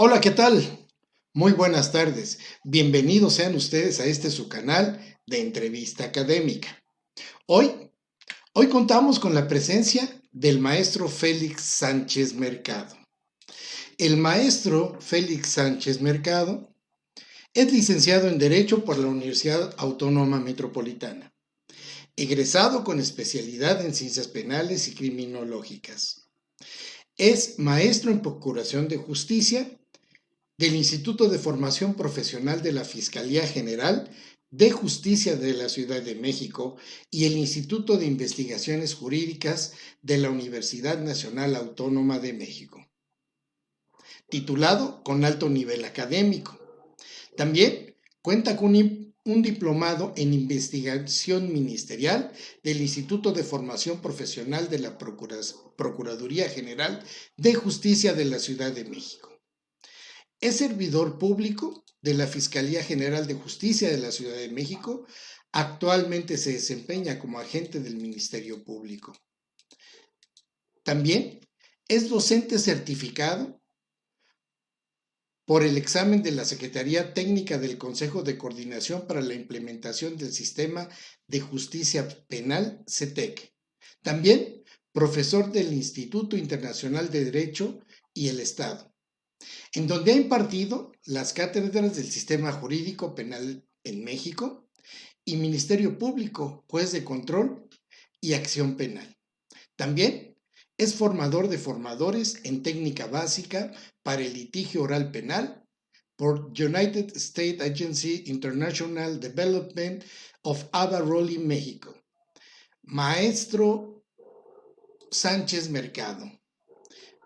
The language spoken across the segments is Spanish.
Hola, ¿qué tal? Muy buenas tardes. Bienvenidos sean ustedes a este su canal de entrevista académica. Hoy, hoy contamos con la presencia del maestro Félix Sánchez Mercado. El maestro Félix Sánchez Mercado es licenciado en Derecho por la Universidad Autónoma Metropolitana, egresado con especialidad en Ciencias Penales y Criminológicas. Es maestro en Procuración de Justicia del Instituto de Formación Profesional de la Fiscalía General de Justicia de la Ciudad de México y el Instituto de Investigaciones Jurídicas de la Universidad Nacional Autónoma de México, titulado con alto nivel académico. También cuenta con un diplomado en investigación ministerial del Instituto de Formación Profesional de la Procuraduría General de Justicia de la Ciudad de México. Es servidor público de la Fiscalía General de Justicia de la Ciudad de México. Actualmente se desempeña como agente del Ministerio Público. También es docente certificado por el examen de la Secretaría Técnica del Consejo de Coordinación para la Implementación del Sistema de Justicia Penal, CETEC. También profesor del Instituto Internacional de Derecho y el Estado, en donde ha impartido las cátedras del Sistema Jurídico Penal en México y Ministerio Público, Juez de Control y Acción Penal. También es formador de formadores en técnica básica para el litigio oral penal por United States Agency International Development of Ava Rowley, México. Maestro Sánchez Mercado,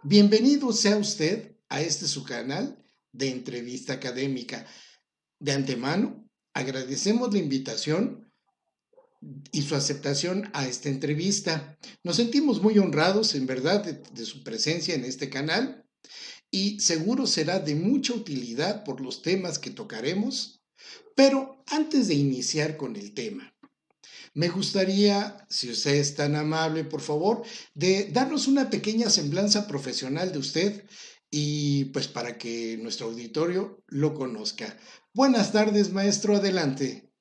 bienvenido sea usted a este su canal de entrevista académica. De antemano, agradecemos la invitación y su aceptación a esta entrevista. Nos sentimos muy honrados, en verdad, de su presencia en este canal y seguro será de mucha utilidad por los temas que tocaremos. Pero antes de iniciar con el tema, me gustaría, si usted es tan amable, por favor, de darnos una pequeña semblanza profesional de usted y pues para que nuestro auditorio lo conozca. Buenas tardes, maestro, adelante.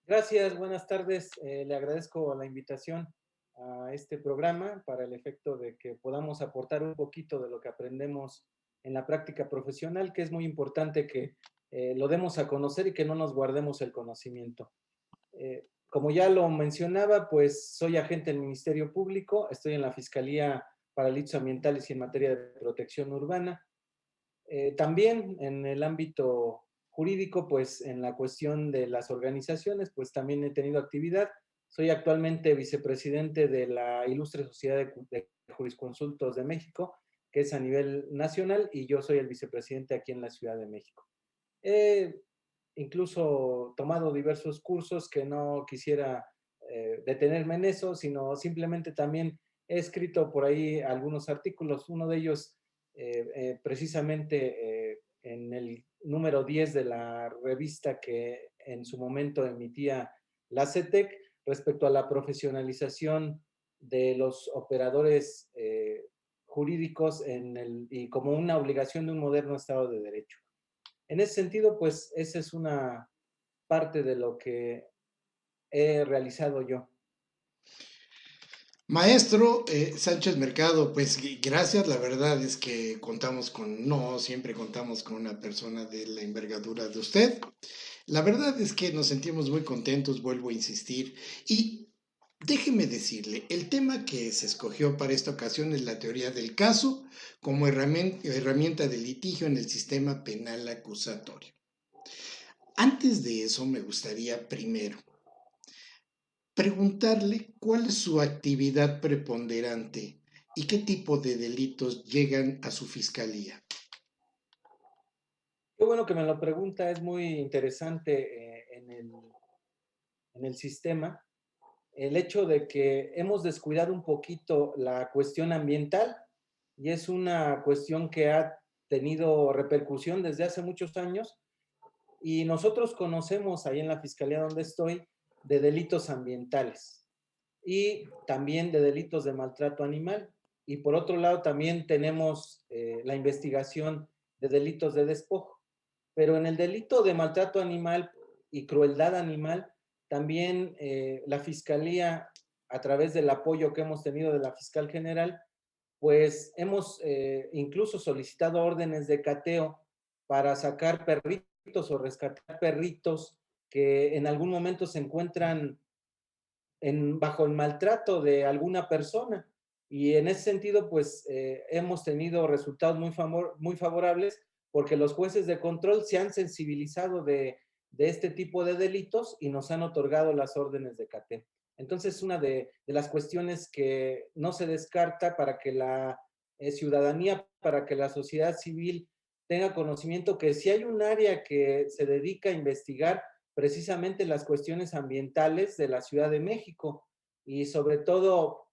Gracias, buenas tardes. Le agradezco la invitación a este programa para el efecto de que podamos aportar un poquito de lo que aprendemos en la práctica profesional, que es muy importante que lo demos a conocer y que no nos guardemos el conocimiento. Como ya lo mencionaba, pues soy agente del Ministerio Público, estoy en la Fiscalía para Delitos Ambientales y en materia de protección urbana. También en el ámbito jurídico, pues en la cuestión de las organizaciones, pues también he tenido actividad. Soy actualmente vicepresidente de la Ilustre Sociedad de Jurisconsultos de México, que es a nivel nacional, y yo soy el vicepresidente aquí en la Ciudad de México. He incluso tomado diversos cursos que no quisiera detenerme en eso, sino simplemente también he escrito por ahí algunos artículos. Uno de ellos precisamente en el número 10 de la revista que en su momento emitía la CETEC respecto a la profesionalización de los operadores jurídicos y como una obligación de un moderno Estado de Derecho. En ese sentido, pues esa es una parte de lo que he realizado yo. Maestro Sánchez Mercado, pues gracias, la verdad es que no siempre contamos con una persona de la envergadura de usted. La verdad es que nos sentimos muy contentos, vuelvo a insistir, y déjeme decirle, el tema que se escogió para esta ocasión es la teoría del caso como herramienta de litigio en el sistema penal acusatorio. Antes de eso, me gustaría primero preguntarle cuál es su actividad preponderante y qué tipo de delitos llegan a su fiscalía. Qué bueno que me lo pregunta, es muy interesante en el sistema el hecho de que hemos descuidado un poquito la cuestión ambiental y es una cuestión que ha tenido repercusión desde hace muchos años y nosotros conocemos ahí en la fiscalía donde estoy de delitos ambientales y también de delitos de maltrato animal. Y por otro lado también tenemos la investigación de delitos de despojo. Pero en el delito de maltrato animal y crueldad animal, también la Fiscalía, a través del apoyo que hemos tenido de la Fiscal General, pues hemos incluso solicitado órdenes de cateo para sacar perritos o rescatar perritos que en algún momento se encuentran bajo el maltrato de alguna persona. Y en ese sentido, pues hemos tenido resultados muy favorables porque los jueces de control se han sensibilizado de este tipo de delitos y nos han otorgado las órdenes de cateo. Entonces, una de las cuestiones que no se descarta para que la ciudadanía, para que la sociedad civil tenga conocimiento que si hay un área que se dedica a investigar precisamente las cuestiones ambientales de la Ciudad de México y sobre todo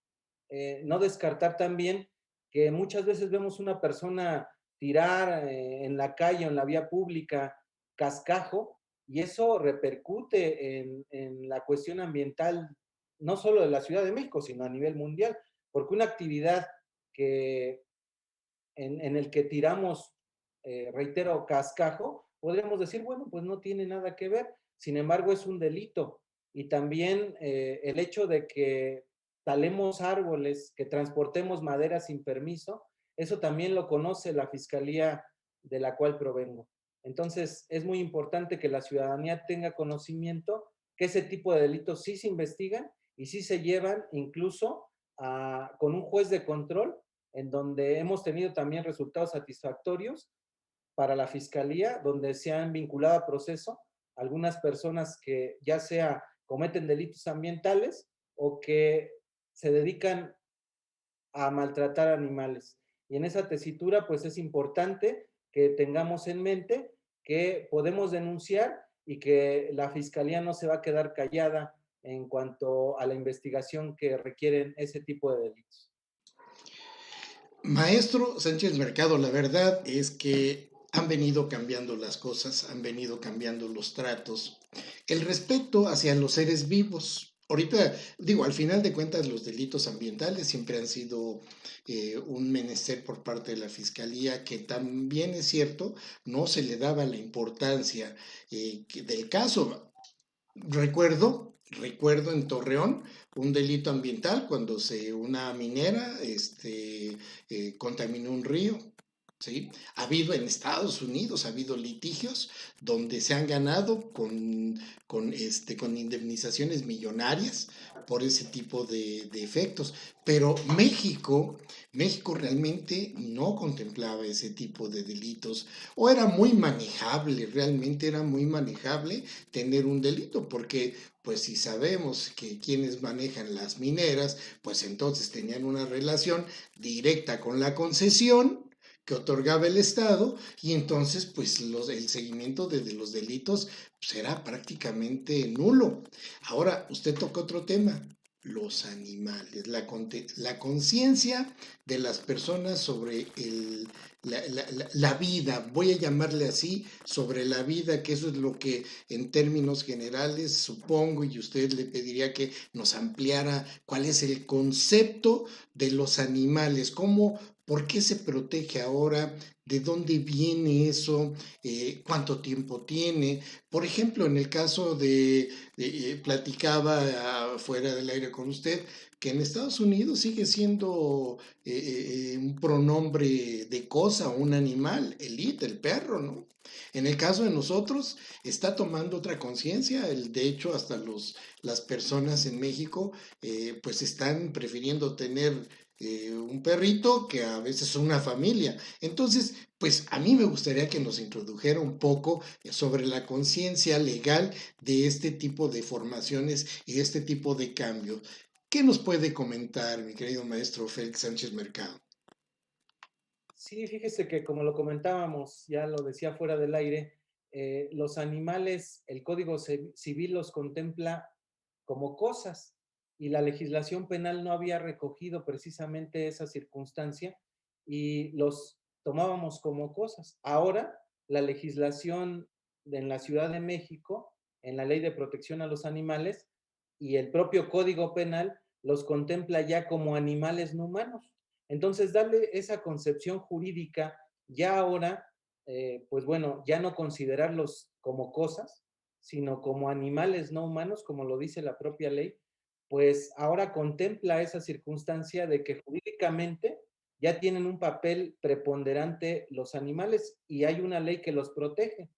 no descartar también que muchas veces vemos una persona tirar en la calle o en la vía pública cascajo y eso repercute en la cuestión ambiental no solo de la Ciudad de México, sino a nivel mundial, porque una actividad que en el que tiramos, reitero, cascajo, podríamos decir, bueno, pues no tiene nada que ver, sin embargo es un delito. Y también el hecho de que talemos árboles, que transportemos madera sin permiso, eso también lo conoce la fiscalía de la cual provengo. Entonces, es muy importante que la ciudadanía tenga conocimiento que ese tipo de delitos sí se investigan y sí se llevan incluso con un juez de control en donde hemos tenido también resultados satisfactorios para la fiscalía, donde se han vinculado a proceso algunas personas que ya sea cometen delitos ambientales o que se dedican a maltratar animales. Y en esa tesitura, pues es importante que tengamos en mente que podemos denunciar y que la fiscalía no se va a quedar callada en cuanto a la investigación que requieren ese tipo de delitos. Maestro Sánchez Mercado, la verdad es que han venido cambiando las cosas, han venido cambiando los tratos, el respeto hacia los seres vivos. Ahorita, digo, al final de cuentas, los delitos ambientales siempre han sido un menester por parte de la Fiscalía, que también es cierto, no se le daba la importancia del caso. Recuerdo en Torreón un delito ambiental cuando una minera contaminó un río. ¿Sí? Ha habido en Estados Unidos, ha habido litigios donde se han ganado con indemnizaciones millonarias por ese tipo de efectos. Pero México realmente no contemplaba ese tipo de delitos o era muy manejable, realmente era muy manejable tener un delito, porque pues si sabemos que quienes manejan las mineras, pues entonces tenían una relación directa con la concesión que otorgaba el Estado y entonces pues el seguimiento de los delitos pues, era prácticamente nulo. Ahora, usted toca otro tema, los animales, la conciencia de las personas sobre la vida, voy a llamarle así, sobre la vida, que eso es lo que en términos generales supongo y usted le pediría que nos ampliara cuál es el concepto de los animales, cómo, por qué se protege ahora, de dónde viene eso, cuánto tiempo tiene. Por ejemplo, en el caso platicaba fuera del aire con usted, que en Estados Unidos sigue siendo un pronombre de cosa, un animal, el it, el perro, ¿no? En el caso de nosotros, está tomando otra conciencia, de hecho, hasta las personas en México, pues están prefiriendo tener un perrito que a veces una familia. Entonces, pues a mí me gustaría que nos introdujera un poco sobre la conciencia legal de este tipo de formaciones y de este tipo de cambios. ¿Qué nos puede comentar, mi querido maestro Félix Sánchez Mercado? Sí, fíjese que como lo comentábamos, ya lo decía fuera del aire, los animales, el Código Civil los contempla como cosas y la legislación penal no había recogido precisamente esa circunstancia y los tomábamos como cosas. Ahora, la legislación en la Ciudad de México, en la Ley de Protección a los Animales y el propio Código Penal los contempla ya como animales no humanos. Entonces, darle esa concepción jurídica ya ahora pues bueno, ya no considerarlos como cosas, sino como animales no humanos, como lo dice la propia ley, pues ahora contempla esa circunstancia de que jurídicamente ya tienen un papel preponderante los animales y hay una ley que los protege.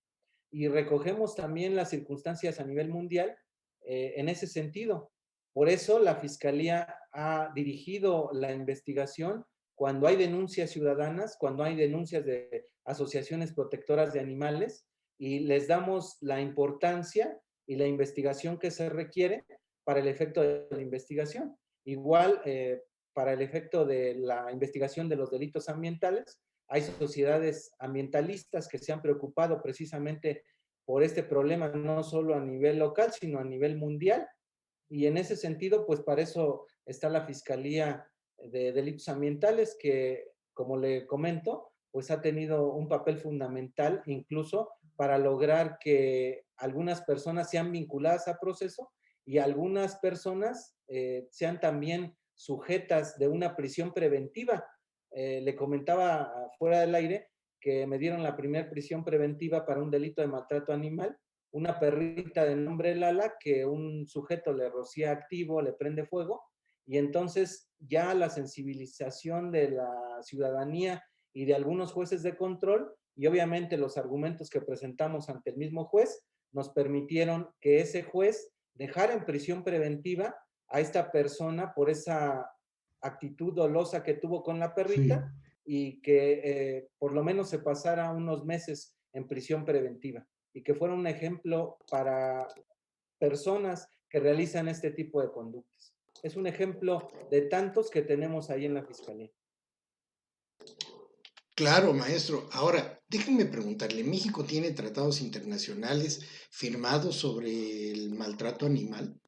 Y recogemos también las circunstancias a nivel mundial en ese sentido. Por eso la Fiscalía ha dirigido la investigación cuando hay denuncias ciudadanas, cuando hay denuncias de asociaciones protectoras de animales y les damos la importancia y la investigación que se requiere para el efecto de la investigación. Igual, para el efecto de la investigación de los delitos ambientales, hay sociedades ambientalistas que se han preocupado precisamente por este problema, no solo a nivel local, sino a nivel mundial. Y en ese sentido, pues para eso está la Fiscalía de Delitos Ambientales, que, como le comento, pues ha tenido un papel fundamental incluso para lograr que algunas personas sean vinculadas a proceso y algunas personas sean también sujetas de una prisión preventiva. Le comentaba fuera del aire que me dieron la primera prisión preventiva para un delito de maltrato animal, una perrita de nombre Lala que un sujeto le rocía activo, le prende fuego, y entonces ya la sensibilización de la ciudadanía y de algunos jueces de control, y obviamente los argumentos que presentamos ante el mismo juez, nos permitieron que ese juez dejara en prisión preventiva a esta persona por esa actitud dolosa que tuvo con la Sí. perrita y que por lo menos se pasara unos meses en prisión preventiva y que fuera un ejemplo para personas que realizan este tipo de conductas. Es un ejemplo de tantos que tenemos ahí en la Fiscalía. Claro, maestro. Ahora, déjenme preguntarle, ¿México tiene tratados internacionales firmados sobre el maltrato animal?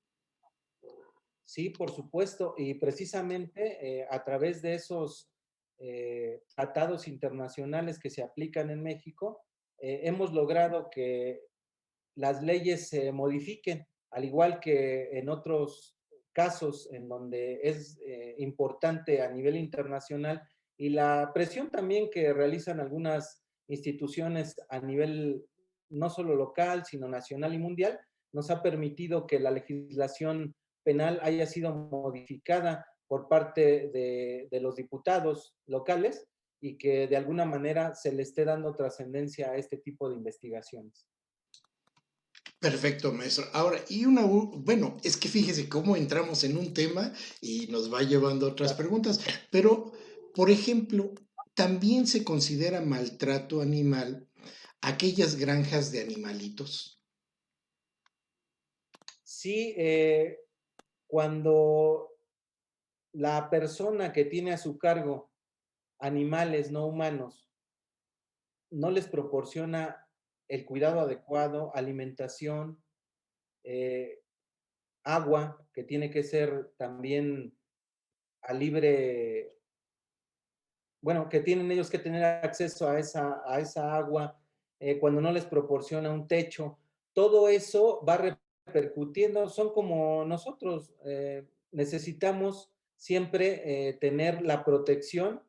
Sí, por supuesto, y precisamente a través de esos tratados internacionales que se aplican en México, hemos logrado que las leyes se modifiquen, al igual que en otros casos en donde es importante a nivel internacional y la presión también que realizan algunas instituciones a nivel no solo local, sino nacional y mundial, nos ha permitido que la legislación penal haya sido modificada por parte de los diputados locales y que de alguna manera se le esté dando trascendencia a este tipo de investigaciones. Perfecto, maestro. Ahora, bueno, es que fíjese cómo entramos en un tema y nos va llevando a otras Claro. preguntas, pero, por ejemplo, también se considera maltrato animal aquellas granjas de animalitos. Sí, cuando la persona que tiene a su cargo animales no humanos no les proporciona el cuidado adecuado, alimentación, eh, agua, que tiene que ser también a libre, bueno, que tienen ellos que tener acceso a esa agua, cuando no les proporciona un techo, todo eso va repercutiendo, son como nosotros, necesitamos siempre tener la protección,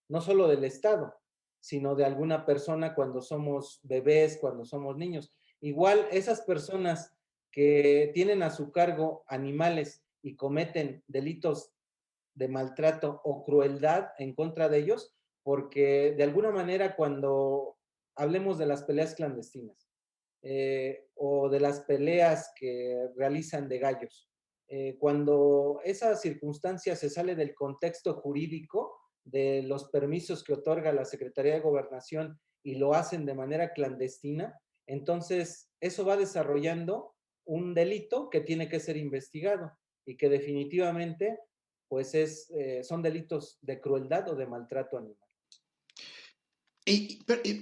no solo del Estado, sino de alguna persona cuando somos bebés, cuando somos niños. Igual esas personas que tienen a su cargo animales y cometen delitos de maltrato o crueldad en contra de ellos, porque de alguna manera cuando hablemos de las peleas clandestinas o de las peleas que realizan de gallos, cuando esa circunstancia se sale del contexto jurídico de los permisos que otorga la Secretaría de Gobernación y lo hacen de manera clandestina, entonces eso va desarrollando un delito que tiene que ser investigado y que definitivamente pues son delitos de crueldad o de maltrato animal.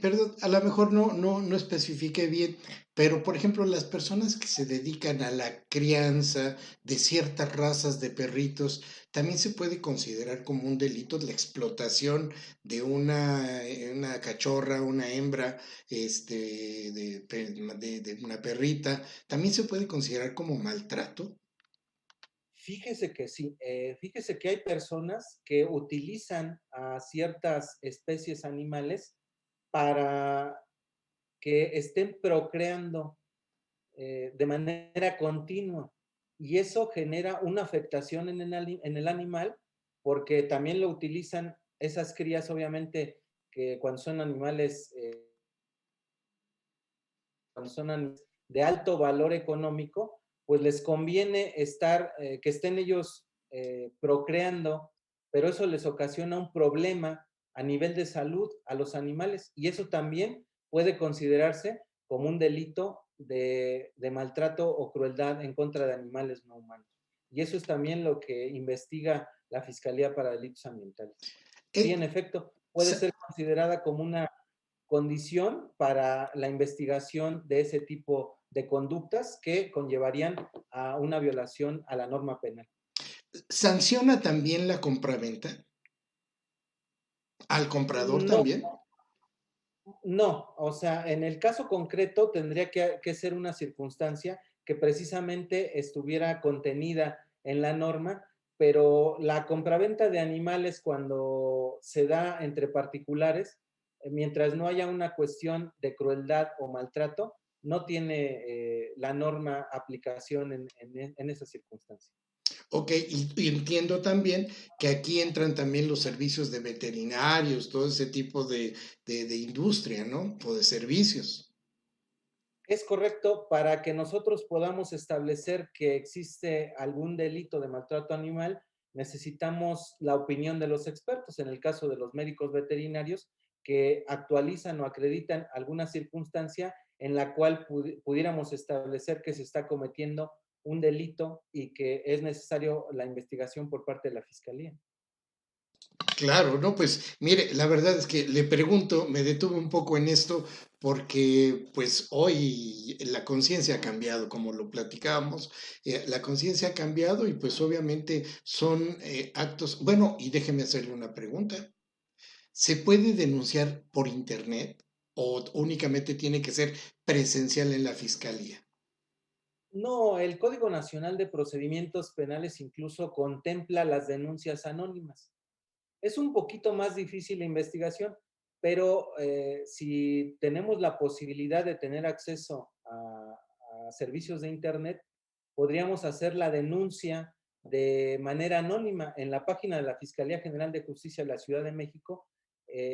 Perdón, a lo mejor no especifique bien, pero por ejemplo, las personas que se dedican a la crianza de ciertas razas de perritos, también se puede considerar como un delito la explotación de una cachorra, una hembra, de una perrita, también se puede considerar como maltrato. Fíjese que sí, fíjese que hay personas que utilizan a ciertas especies animales para que estén procreando de manera continua. Y eso genera una afectación en el animal, porque también lo utilizan esas crías, obviamente, que cuando son animales, cuando son animales de alto valor económico, pues les conviene estar, que estén ellos procreando, pero eso les ocasiona un problema a nivel de salud a los animales, y eso también puede considerarse como un delito de maltrato o crueldad en contra de animales no humanos. Y eso es también lo que investiga la Fiscalía para Delitos Ambientales. Sí, en Eh, efecto, puede sa- ser considerada como una condición para la investigación de ese tipo de conductas que conllevarían a una violación a la norma penal. ¿Sanciona también la compraventa al comprador No, también? no, o sea, en el caso concreto tendría que ser una circunstancia que precisamente estuviera contenida en la norma, pero la compraventa de animales cuando se da entre particulares, mientras no haya una cuestión de crueldad o maltrato, no tiene la norma aplicación en esa circunstancia. Ok, y entiendo también que aquí entran también los servicios de veterinarios, todo ese tipo de industria, ¿no? O de servicios. Es correcto, para que nosotros podamos establecer que existe algún delito de maltrato animal, necesitamos la opinión de los expertos, en el caso de los médicos veterinarios, que actualizan o acreditan alguna circunstancia en la cual pudiéramos establecer que se está cometiendo un delito y que es necesario la investigación por parte de la Fiscalía. Claro, no, pues mire, la verdad es que le pregunto, me detuve un poco en esto porque pues hoy la conciencia ha cambiado, como lo platicábamos, la conciencia ha cambiado y pues obviamente son actos, bueno, y déjeme hacerle una pregunta, ¿se puede denunciar por internet o únicamente tiene que ser presencial en la fiscalía? No, el Código Nacional de Procedimientos Penales incluso contempla las denuncias anónimas. Es un poquito más difícil la investigación, pero si tenemos la posibilidad de tener acceso a servicios de Internet, podríamos hacer la denuncia de manera anónima. En la página de la Fiscalía General de Justicia de la Ciudad de México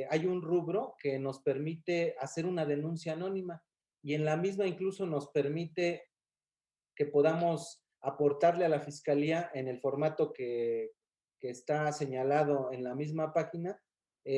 hay un rubro que nos permite hacer una denuncia anónima y en la misma incluso nos permite que podamos aportarle a la Fiscalía en el formato que está señalado en la misma página,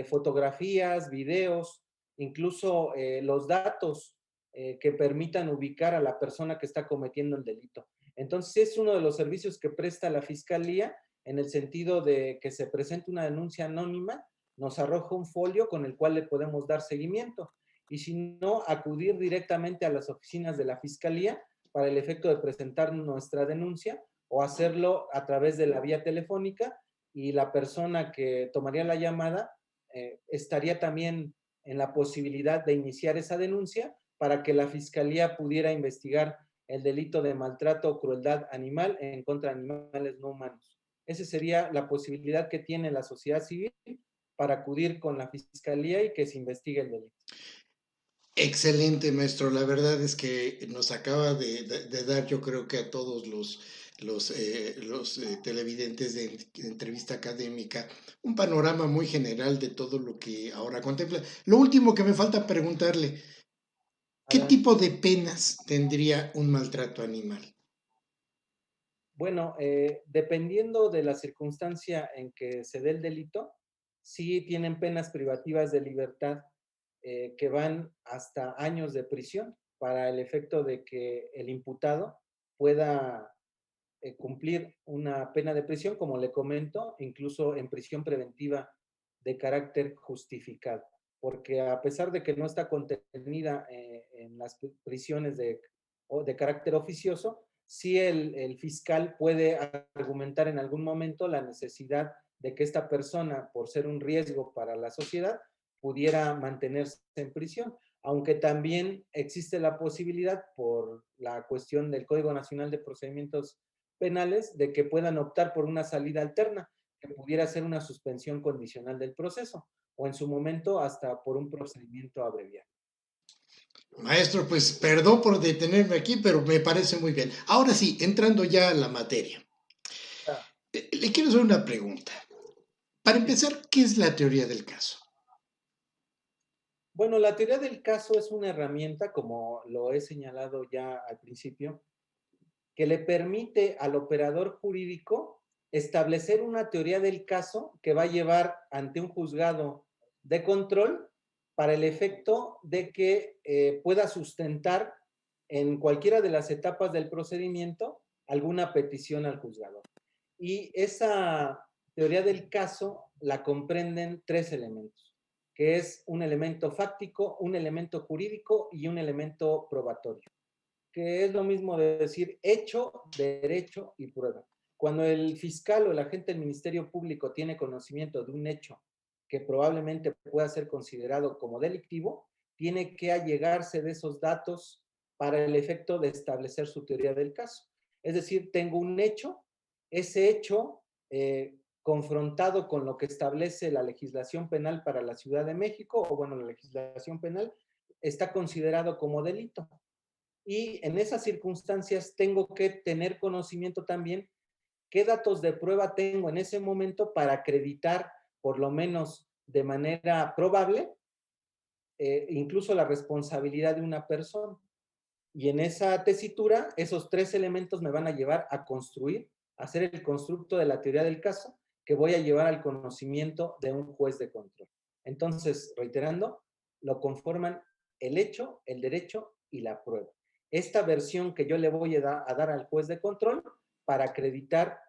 fotografías, videos, incluso los datos que permitan ubicar a la persona que está cometiendo el delito. Entonces, es uno de los servicios que presta la Fiscalía en el sentido de que se presente una denuncia anónima, nos arroja un folio con el cual le podemos dar seguimiento. Y si no, acudir directamente a las oficinas de la Fiscalía para el efecto de presentar nuestra denuncia o hacerlo a través de la vía telefónica y la persona que tomaría la llamada estaría también en la posibilidad de iniciar esa denuncia para que la Fiscalía pudiera investigar el delito de maltrato o crueldad animal en contra de animales no humanos. Esa sería la posibilidad que tiene la sociedad civil para acudir con la Fiscalía y que se investigue el delito. Excelente, maestro. La verdad es que nos acaba de dar, yo creo que a todos los televidentes de entrevista académica, un panorama muy general de todo lo que ahora contempla. Lo último que me falta preguntarle, ¿qué Adelante. tipo de penas tendría un maltrato animal? Bueno, dependiendo de la circunstancia en que se dé el delito, sí tienen penas privativas de libertad que van hasta años de prisión para el efecto de que el imputado pueda cumplir una pena de prisión, como le comento, incluso en prisión preventiva de carácter justificado, porque a pesar de que no está contenida en las prisiones de carácter oficioso, sí el fiscal puede argumentar en algún momento la necesidad de que esta persona, por ser un riesgo para la sociedad, pudiera mantenerse en prisión, aunque también existe la posibilidad por la cuestión del Código Nacional de Procedimientos Penales de que puedan optar por una salida alterna, que pudiera ser una suspensión condicional del proceso o en su momento hasta por un procedimiento abreviado. Maestro, pues perdón por detenerme aquí, pero me parece muy bien. Ahora sí, entrando ya a la materia, Ah, le quiero hacer una pregunta. Para sí. empezar, ¿qué es la teoría del caso? Bueno, la teoría del caso es una herramienta, como lo he señalado ya al principio, que le permite al operador jurídico establecer una teoría del caso que va a llevar ante un juzgado de control para el efecto de que pueda sustentar en cualquiera de las etapas del procedimiento alguna petición al juzgado. Y esa teoría del caso la comprenden tres elementos, que es un elemento fáctico, un elemento jurídico y un elemento probatorio, que es lo mismo de decir hecho, derecho y prueba. Cuando el fiscal o el agente del Ministerio Público tiene conocimiento de un hecho que probablemente pueda ser considerado como delictivo, tiene que allegarse de esos datos para el efecto de establecer su teoría del caso. Es decir, tengo un hecho, ese hecho confrontado con lo que establece la legislación penal para la Ciudad de México, o bueno, la legislación penal, está considerado como delito. Y en esas circunstancias tengo que tener conocimiento también qué datos de prueba tengo en ese momento para acreditar, por lo menos de manera probable, incluso la responsabilidad de una persona. Y en esa tesitura, esos tres elementos me van a llevar a construir, a hacer el constructo de la teoría del caso que voy a llevar al conocimiento de un juez de control. Entonces, reiterando, lo conforman el hecho, el derecho y la prueba. Esta versión que yo le voy a dar al juez de control para acreditar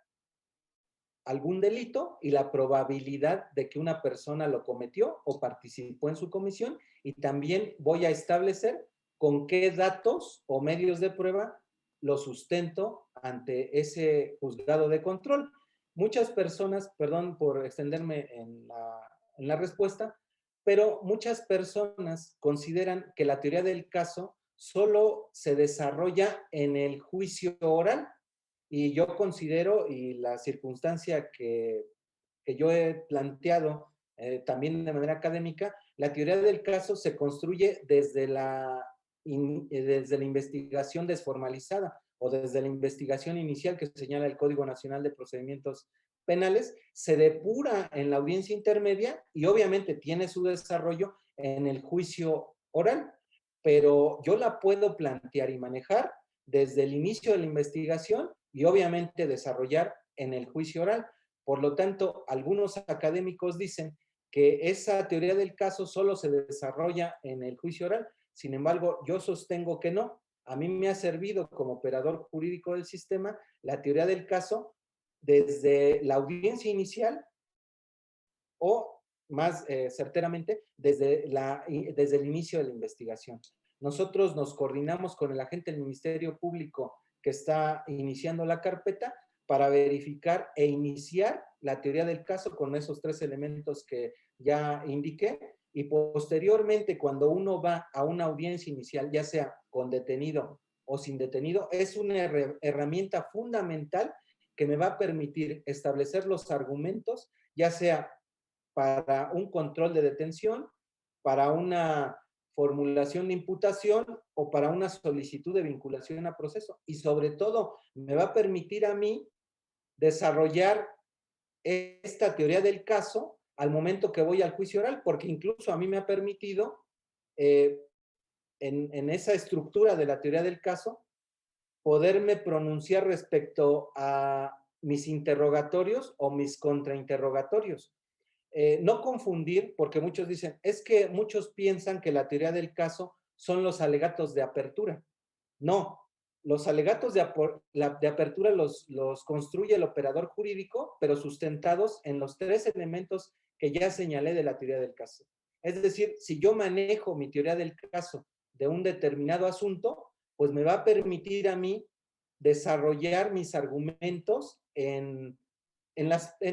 algún delito y la probabilidad de que una persona lo cometió o participó en su comisión, y también voy a establecer con qué datos o medios de prueba lo sustento ante ese juzgado de control. Muchas personas, perdón por extenderme en la respuesta, pero muchas personas consideran que la teoría del caso solo se desarrolla en el juicio oral, y yo considero, y la circunstancia que yo he planteado también de manera académica, la teoría del caso se construye desde la investigación desformalizada o desde la investigación inicial que señala el Código Nacional de Procedimientos Penales, se depura en la audiencia intermedia y obviamente tiene su desarrollo en el juicio oral, pero yo la puedo plantear y manejar desde el inicio de la investigación y obviamente desarrollar en el juicio oral. Por lo tanto, algunos académicos dicen que esa teoría del caso solo se desarrolla en el juicio oral. Sin embargo, yo sostengo que no. A mí me ha servido como operador jurídico del sistema la teoría del caso desde la audiencia inicial o más certeramente desde el inicio de la investigación. Nosotros nos coordinamos con el agente del Ministerio Público que está iniciando la carpeta para verificar e iniciar la teoría del caso con esos tres elementos que ya indiqué, y posteriormente cuando uno va a una audiencia inicial, ya sea con detenido o sin detenido, es una herramienta fundamental que me va a permitir establecer los argumentos, ya sea para un control de detención, para una formulación de imputación o para una solicitud de vinculación a proceso. Y sobre todo, me va a permitir a mí desarrollar esta teoría del caso al momento que voy al juicio oral, porque incluso a mí me ha permitido, eh, en esa estructura de la teoría del caso, poderme pronunciar respecto a mis interrogatorios o mis contrainterrogatorios. No confundir, porque muchos dicen, es que muchos piensan que la teoría del caso son los alegatos de apertura. No, los alegatos de apertura los construye el operador jurídico, pero sustentados en los tres elementos que ya señalé de la teoría del caso. Es decir, si yo manejo mi teoría del caso de un determinado asunto, pues me va a permitir a mí desarrollar mis argumentos en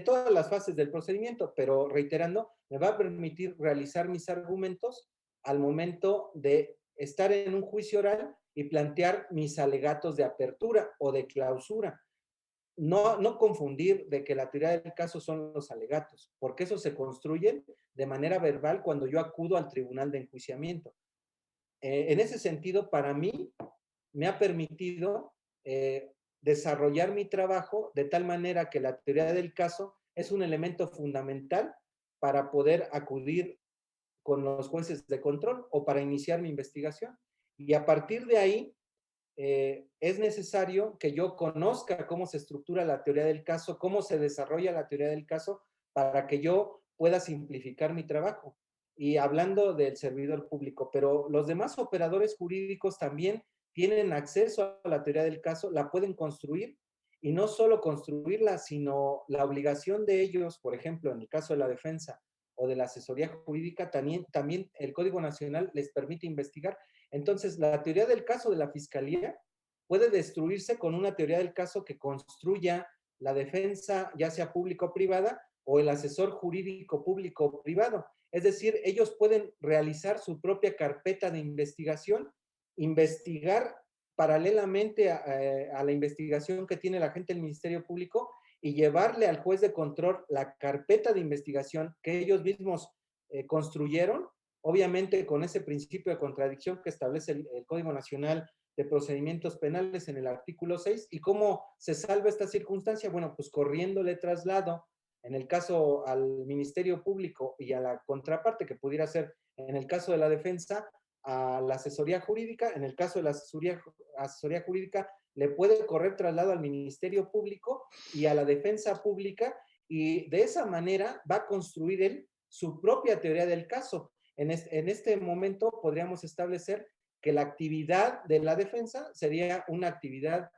todas las fases del procedimiento, pero reiterando, me va a permitir realizar mis argumentos al momento de estar en un juicio oral y plantear mis alegatos de apertura o de clausura. No confundir de que la teoría del caso son los alegatos, porque eso se construyen de manera verbal cuando yo acudo al tribunal de enjuiciamiento. en ese sentido, para mí, me ha permitido desarrollar mi trabajo de tal manera que la teoría del caso es un elemento fundamental para poder acudir con los jueces de control o para iniciar mi investigación. Y a partir de ahí, es necesario que yo conozca cómo se estructura la teoría del caso, cómo se desarrolla la teoría del caso, para que yo pueda simplificar mi trabajo. Y hablando del servidor público, pero los demás operadores jurídicos también tienen acceso a la teoría del caso, la pueden construir y no solo construirla, sino la obligación de ellos, por ejemplo, en el caso de la defensa o de la asesoría jurídica, también el Código Nacional les permite investigar. Entonces, la teoría del caso de la Fiscalía puede destruirse con una teoría del caso que construya la defensa, ya sea público o privada, o el asesor jurídico público o privado. Es decir, ellos pueden realizar su propia carpeta de investigación, investigar paralelamente a la investigación que tiene la gente del Ministerio Público y llevarle al juez de control la carpeta de investigación que ellos mismos construyeron, obviamente con ese principio de contradicción que establece el Código Nacional de Procedimientos Penales en el artículo 6. ¿Y cómo se salva esta circunstancia? Bueno, pues corriéndole traslado, en el caso al Ministerio Público y a la contraparte, que pudiera ser en el caso de la defensa, a la asesoría jurídica. En el caso de la asesoría jurídica, le puede correr traslado al Ministerio Público y a la defensa pública, y de esa manera va a construir él su propia teoría del caso. En este momento podríamos establecer que la actividad de la defensa sería una actividad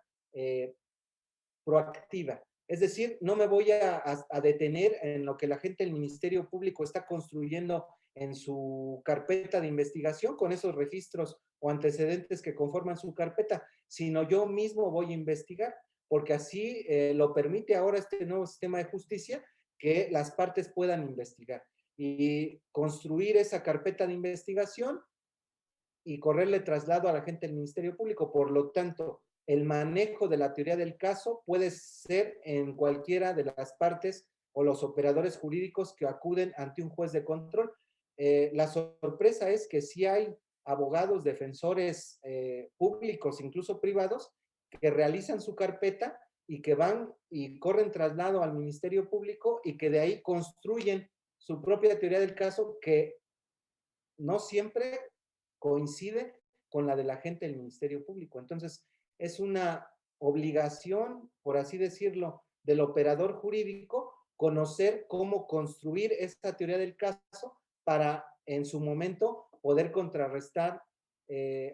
proactiva. Es decir, no me voy a detener en lo que la gente del Ministerio Público está construyendo en su carpeta de investigación con esos registros o antecedentes que conforman su carpeta, sino yo mismo voy a investigar, porque así lo permite ahora este nuevo sistema de justicia, que las partes puedan investigar y construir esa carpeta de investigación y correrle traslado a la gente del Ministerio Público. Por lo tanto, el manejo de la teoría del caso puede ser en cualquiera de las partes o los operadores jurídicos que acuden ante un juez de control. La sorpresa es que sí hay abogados, defensores públicos, incluso privados, que realizan su carpeta y que van y corren traslado al Ministerio Público y que de ahí construyen su propia teoría del caso, que no siempre coincide con la de la gente del Ministerio Público. Entonces, es una obligación, por así decirlo, del operador jurídico conocer cómo construir esta teoría del caso para, en su momento, poder contrarrestar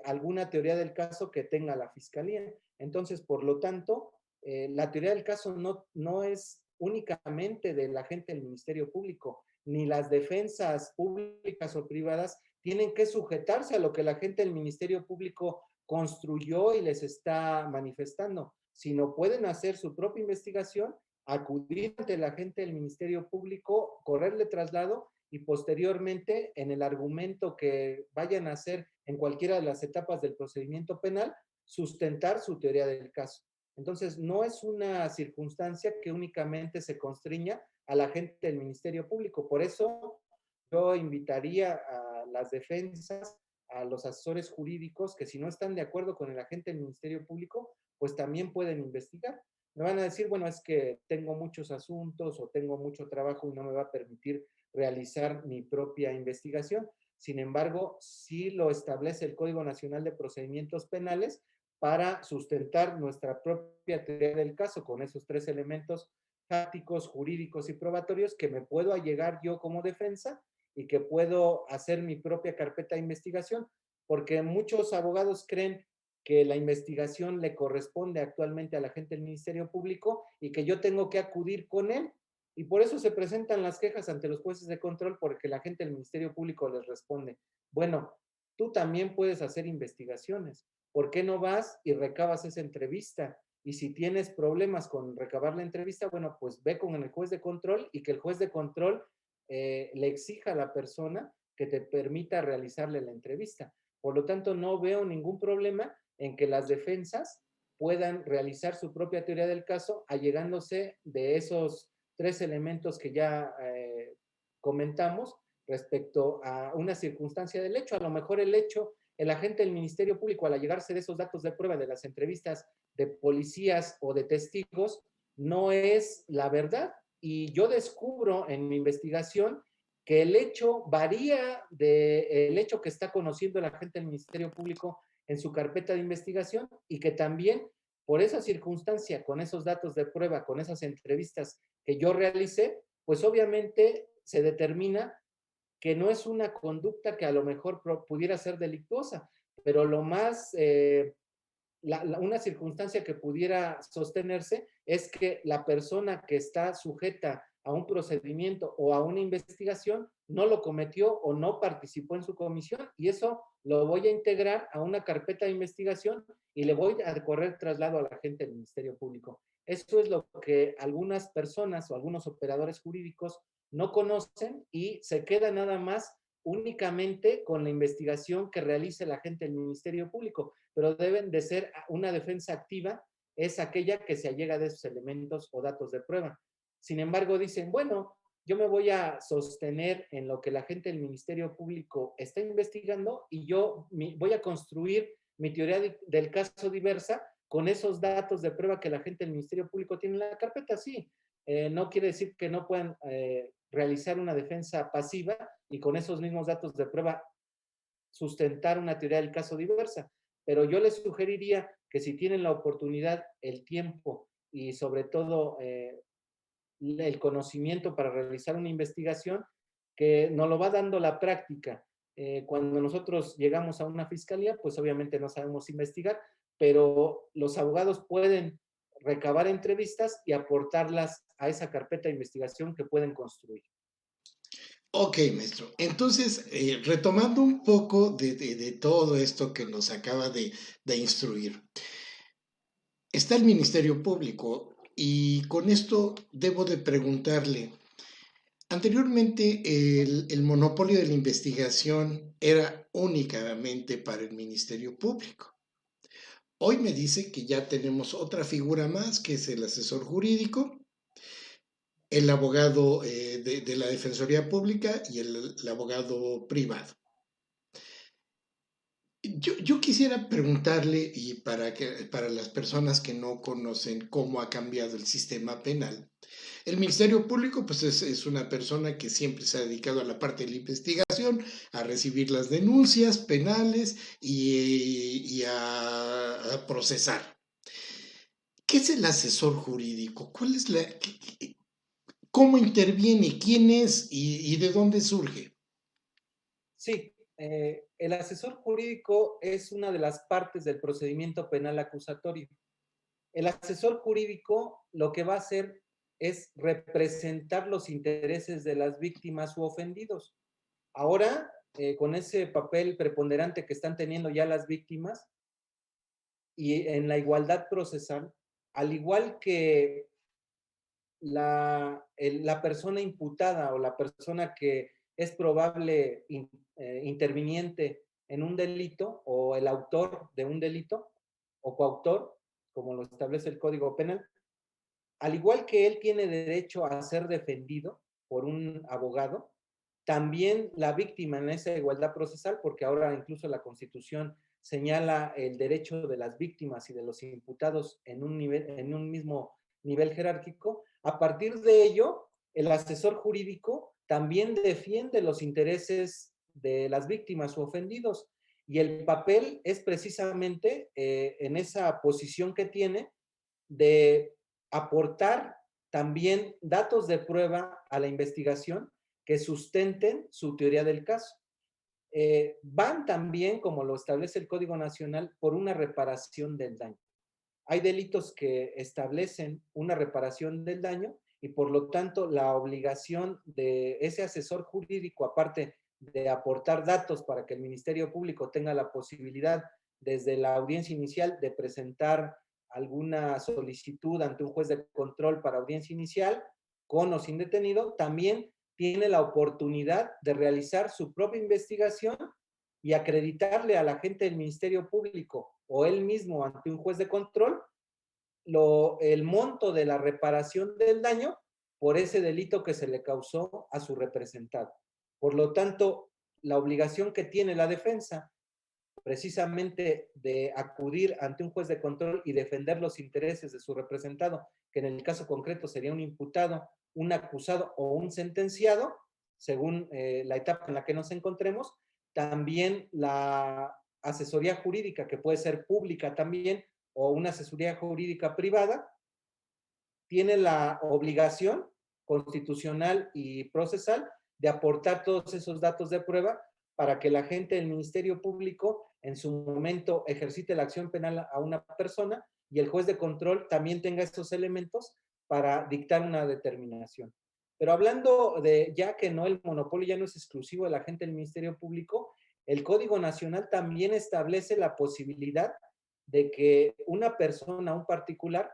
alguna teoría del caso que tenga la Fiscalía. Entonces, por lo tanto, la teoría del caso no es únicamente de la gente del Ministerio Público, ni las defensas públicas o privadas tienen que sujetarse a lo que la gente del Ministerio Público construyó y les está manifestando, sino pueden hacer su propia investigación, acudir ante la gente del Ministerio Público, correrle traslado y posteriormente, en el argumento que vayan a hacer en cualquiera de las etapas del procedimiento penal, sustentar su teoría del caso. Entonces, no es una circunstancia que únicamente se constriña a la gente del Ministerio Público. Por eso yo invitaría a las defensas, a los asesores jurídicos, que si no están de acuerdo con el agente del Ministerio Público, pues también pueden investigar. Me van a decir, bueno, es que tengo muchos asuntos o tengo mucho trabajo y no me va a permitir realizar mi propia investigación. Sin embargo, sí lo establece el Código Nacional de Procedimientos Penales para sustentar nuestra propia teoría del caso con esos tres elementos fácticos, jurídicos y probatorios que me puedo allegar yo como defensa y que puedo hacer mi propia carpeta de investigación, porque muchos abogados creen que la investigación le corresponde actualmente a la gente del Ministerio Público y que yo tengo que acudir con él. Y por eso se presentan las quejas ante los jueces de control, porque la gente del Ministerio Público les responde, bueno, tú también puedes hacer investigaciones. ¿Por qué no vas y recabas esa entrevista? Y si tienes problemas con recabar la entrevista, bueno, pues ve con el juez de control y que el juez de control le exija a la persona que te permita realizarle la entrevista. Por lo tanto, no veo ningún problema en que las defensas puedan realizar su propia teoría del caso, allegándose de esos tres elementos que ya comentamos respecto a una circunstancia del hecho. A lo mejor el hecho el agente del Ministerio Público, al allegarse de esos datos de prueba de las entrevistas de policías o de testigos, no es la verdad. Y yo descubro en mi investigación que el hecho varía del hecho que está conociendo el agente del Ministerio Público en su carpeta de investigación y que también por esa circunstancia, con esos datos de prueba, con esas entrevistas que yo realicé, pues obviamente se determina que no es una conducta que a lo mejor pudiera ser delictuosa, pero lo más, una circunstancia que pudiera sostenerse es que la persona que está sujeta a un procedimiento o a una investigación no lo cometió o no participó en su comisión y eso lo voy a integrar a una carpeta de investigación y le voy a correr traslado a la gente del Ministerio Público. Eso es lo que algunas personas o algunos operadores jurídicos no conocen y se queda nada más únicamente con la investigación que realice la gente del Ministerio Público, pero deben de ser una defensa activa, es aquella que se allega de esos elementos o datos de prueba. Sin embargo, dicen, bueno, yo me voy a sostener en lo que la gente del Ministerio Público está investigando y yo voy a construir mi teoría del caso diversa con esos datos de prueba que la gente del Ministerio Público tiene en la carpeta. Sí, no quiere decir que no puedan realizar una defensa pasiva y con esos mismos datos de prueba sustentar una teoría del caso diversa. Pero yo les sugeriría que si tienen la oportunidad, el tiempo y sobre todo el conocimiento para realizar una investigación, que nos lo va dando la práctica. Cuando nosotros llegamos a una fiscalía, pues obviamente no sabemos investigar, pero los abogados pueden recabar entrevistas y aportarlas a esa carpeta de investigación que pueden construir. Ok, maestro. Entonces, retomando un poco de todo esto que nos acaba de instruir, está el Ministerio Público y con esto debo de preguntarle, anteriormente el monopolio de la investigación era únicamente para el Ministerio Público. Hoy me dice que ya tenemos otra figura más, que es el asesor jurídico, el abogado de la Defensoría Pública y el abogado privado. Yo quisiera preguntarle, y para las personas que no conocen cómo ha cambiado el sistema penal, el Ministerio Público pues es una persona que siempre se ha dedicado a la parte de la investigación, a recibir las denuncias penales y a procesar. ¿Qué es el asesor jurídico? ¿Cuál es cómo interviene? ¿Quién es y de dónde surge? Sí, el asesor jurídico es una de las partes del procedimiento penal acusatorio. El asesor jurídico lo que va a hacer es representar los intereses de las víctimas u ofendidos. Ahora, con ese papel preponderante que están teniendo ya las víctimas y en la igualdad procesal, al igual que la persona imputada o la persona que es probable interviniente en un delito o el autor de un delito o coautor, como lo establece el Código Penal, al igual que él tiene derecho a ser defendido por un abogado, también la víctima en esa igualdad procesal, porque ahora incluso la Constitución señala el derecho de las víctimas y de los imputados en en un mismo nivel jerárquico, a partir de ello, el asesor jurídico también defiende los intereses de las víctimas o ofendidos. Y el papel es precisamente en esa posición que tiene de aportar también datos de prueba a la investigación que sustenten su teoría del caso. Van también, como lo establece el Código Nacional, por una reparación del daño. Hay delitos que establecen una reparación del daño y por lo tanto la obligación de ese asesor jurídico, aparte de aportar datos para que el Ministerio Público tenga la posibilidad desde la audiencia inicial de presentar alguna solicitud ante un juez de control para audiencia inicial, con o sin detenido, también tiene la oportunidad de realizar su propia investigación y acreditarle a la gente del Ministerio Público o él mismo ante un juez de control el monto de la reparación del daño por ese delito que se le causó a su representado. Por lo tanto, la obligación que tiene la defensa precisamente de acudir ante un juez de control y defender los intereses de su representado, que en el caso concreto sería un imputado, un acusado o un sentenciado, según la etapa en la que nos encontremos. También la asesoría jurídica, que puede ser pública también, o una asesoría jurídica privada, tiene la obligación constitucional y procesal de aportar todos esos datos de prueba para que la gente del Ministerio Público en su momento ejercite la acción penal a una persona y el juez de control también tenga estos elementos para dictar una determinación. Pero hablando de, ya que no, el monopolio ya no es exclusivo de la gente del Ministerio Público, el Código Nacional también establece la posibilidad de que una persona, un particular,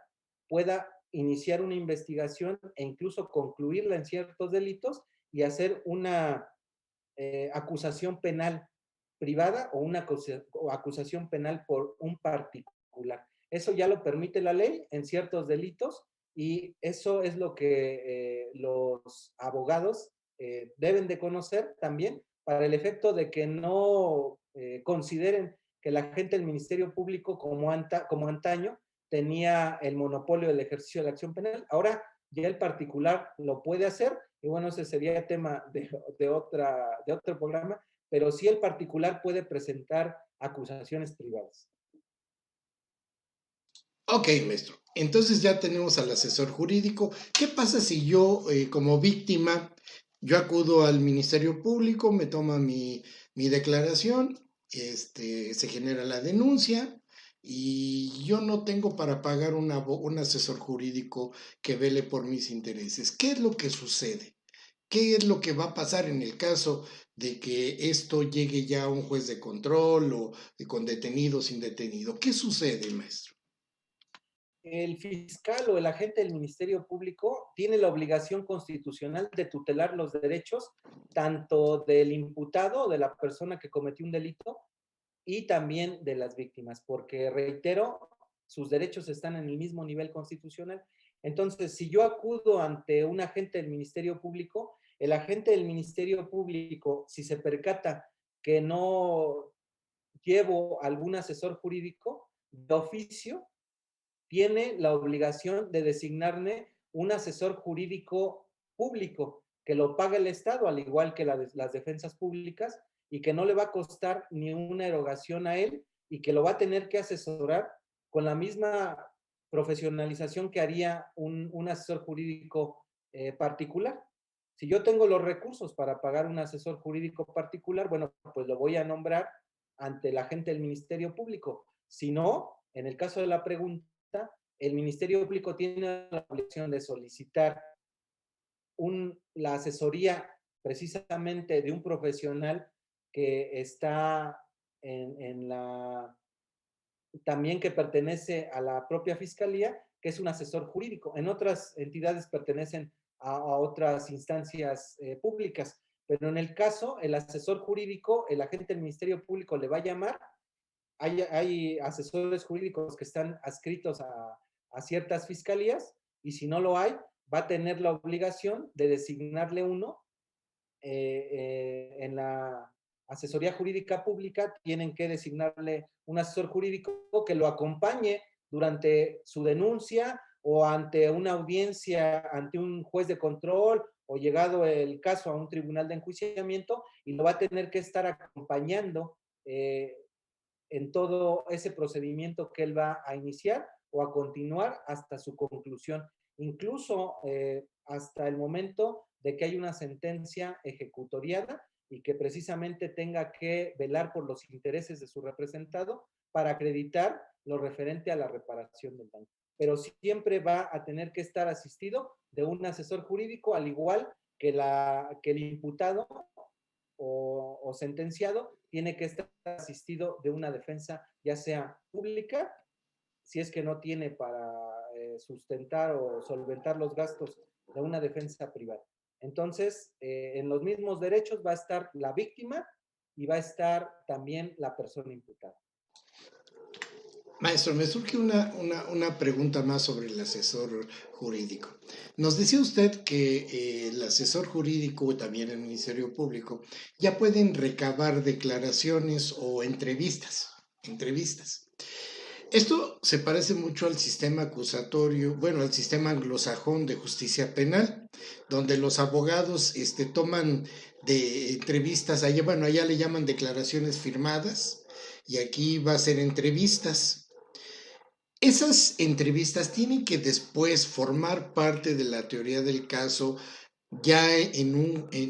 pueda iniciar una investigación e incluso concluirla en ciertos delitos y hacer una acusación penal privada o una acusación penal por un particular. Eso ya lo permite la ley en ciertos delitos y eso es lo que los abogados deben de conocer también para el efecto de que no consideren que la gente del Ministerio Público como antaño tenía el monopolio del ejercicio de la acción penal. Ahora ya el particular lo puede hacer y bueno, ese sería tema de otro programa, pero sí el particular puede presentar acusaciones privadas. Ok, maestro. Entonces ya tenemos al asesor jurídico. ¿Qué pasa si yo, como víctima, yo acudo al Ministerio Público, me toma mi declaración, se genera la denuncia y yo no tengo para pagar un asesor jurídico que vele por mis intereses? ¿Qué es lo que sucede? ¿Qué es lo que va a pasar en el caso de que esto llegue ya a un juez de control o con detenido, sin detenido? ¿Qué sucede, maestro? El fiscal o el agente del Ministerio Público tiene la obligación constitucional de tutelar los derechos tanto del imputado, de la persona que cometió un delito, y también de las víctimas, porque reitero, sus derechos están en el mismo nivel constitucional. Entonces, si yo acudo ante un agente del Ministerio Público, el agente del Ministerio Público, si se percata que no llevo algún asesor jurídico, de oficio, tiene la obligación de designarme un asesor jurídico público que lo paga el Estado, al igual que las defensas públicas, y que no le va a costar ni una erogación a él y que lo va a tener que asesorar con la misma profesionalización que haría un asesor jurídico particular. Si yo tengo los recursos para pagar un asesor jurídico particular, bueno, pues lo voy a nombrar ante la gente del Ministerio Público. Si no, en el caso de la pregunta, el Ministerio Público tiene la obligación de solicitar la asesoría precisamente de un profesional que está en la, también que pertenece a la propia fiscalía, que es un asesor jurídico. En otras entidades pertenecen a otras instancias públicas, pero en el caso, el asesor jurídico, el agente del Ministerio Público le va a llamar. Hay asesores jurídicos que están adscritos a ciertas fiscalías y si no lo hay, va a tener la obligación de designarle uno en la asesoría jurídica pública, tienen que designarle un asesor jurídico que lo acompañe durante su denuncia o ante una audiencia, ante un juez de control o llegado el caso a un tribunal de enjuiciamiento y lo va a tener que estar acompañando en todo ese procedimiento que él va a iniciar o a continuar hasta su conclusión, incluso hasta el momento de que hay una sentencia ejecutoriada y que precisamente tenga que velar por los intereses de su representado para acreditar lo referente a la reparación del daño. Pero siempre va a tener que estar asistido de un asesor jurídico, al igual que el imputado o sentenciado tiene que estar asistido de una defensa, ya sea pública, si es que no tiene para sustentar o solventar los gastos de una defensa privada. Entonces, en los mismos derechos va a estar la víctima y va a estar también la persona imputada. Maestro, me surge una pregunta más sobre el asesor jurídico. Nos decía usted que el asesor jurídico, también el Ministerio Público, ya pueden recabar declaraciones o entrevistas. Esto se parece mucho al sistema acusatorio, bueno, al sistema anglosajón de justicia penal, donde los abogados toman de entrevistas, allá, bueno, allá le llaman declaraciones firmadas, y aquí va a ser entrevistas. Esas entrevistas tienen que después formar parte de la teoría del caso ya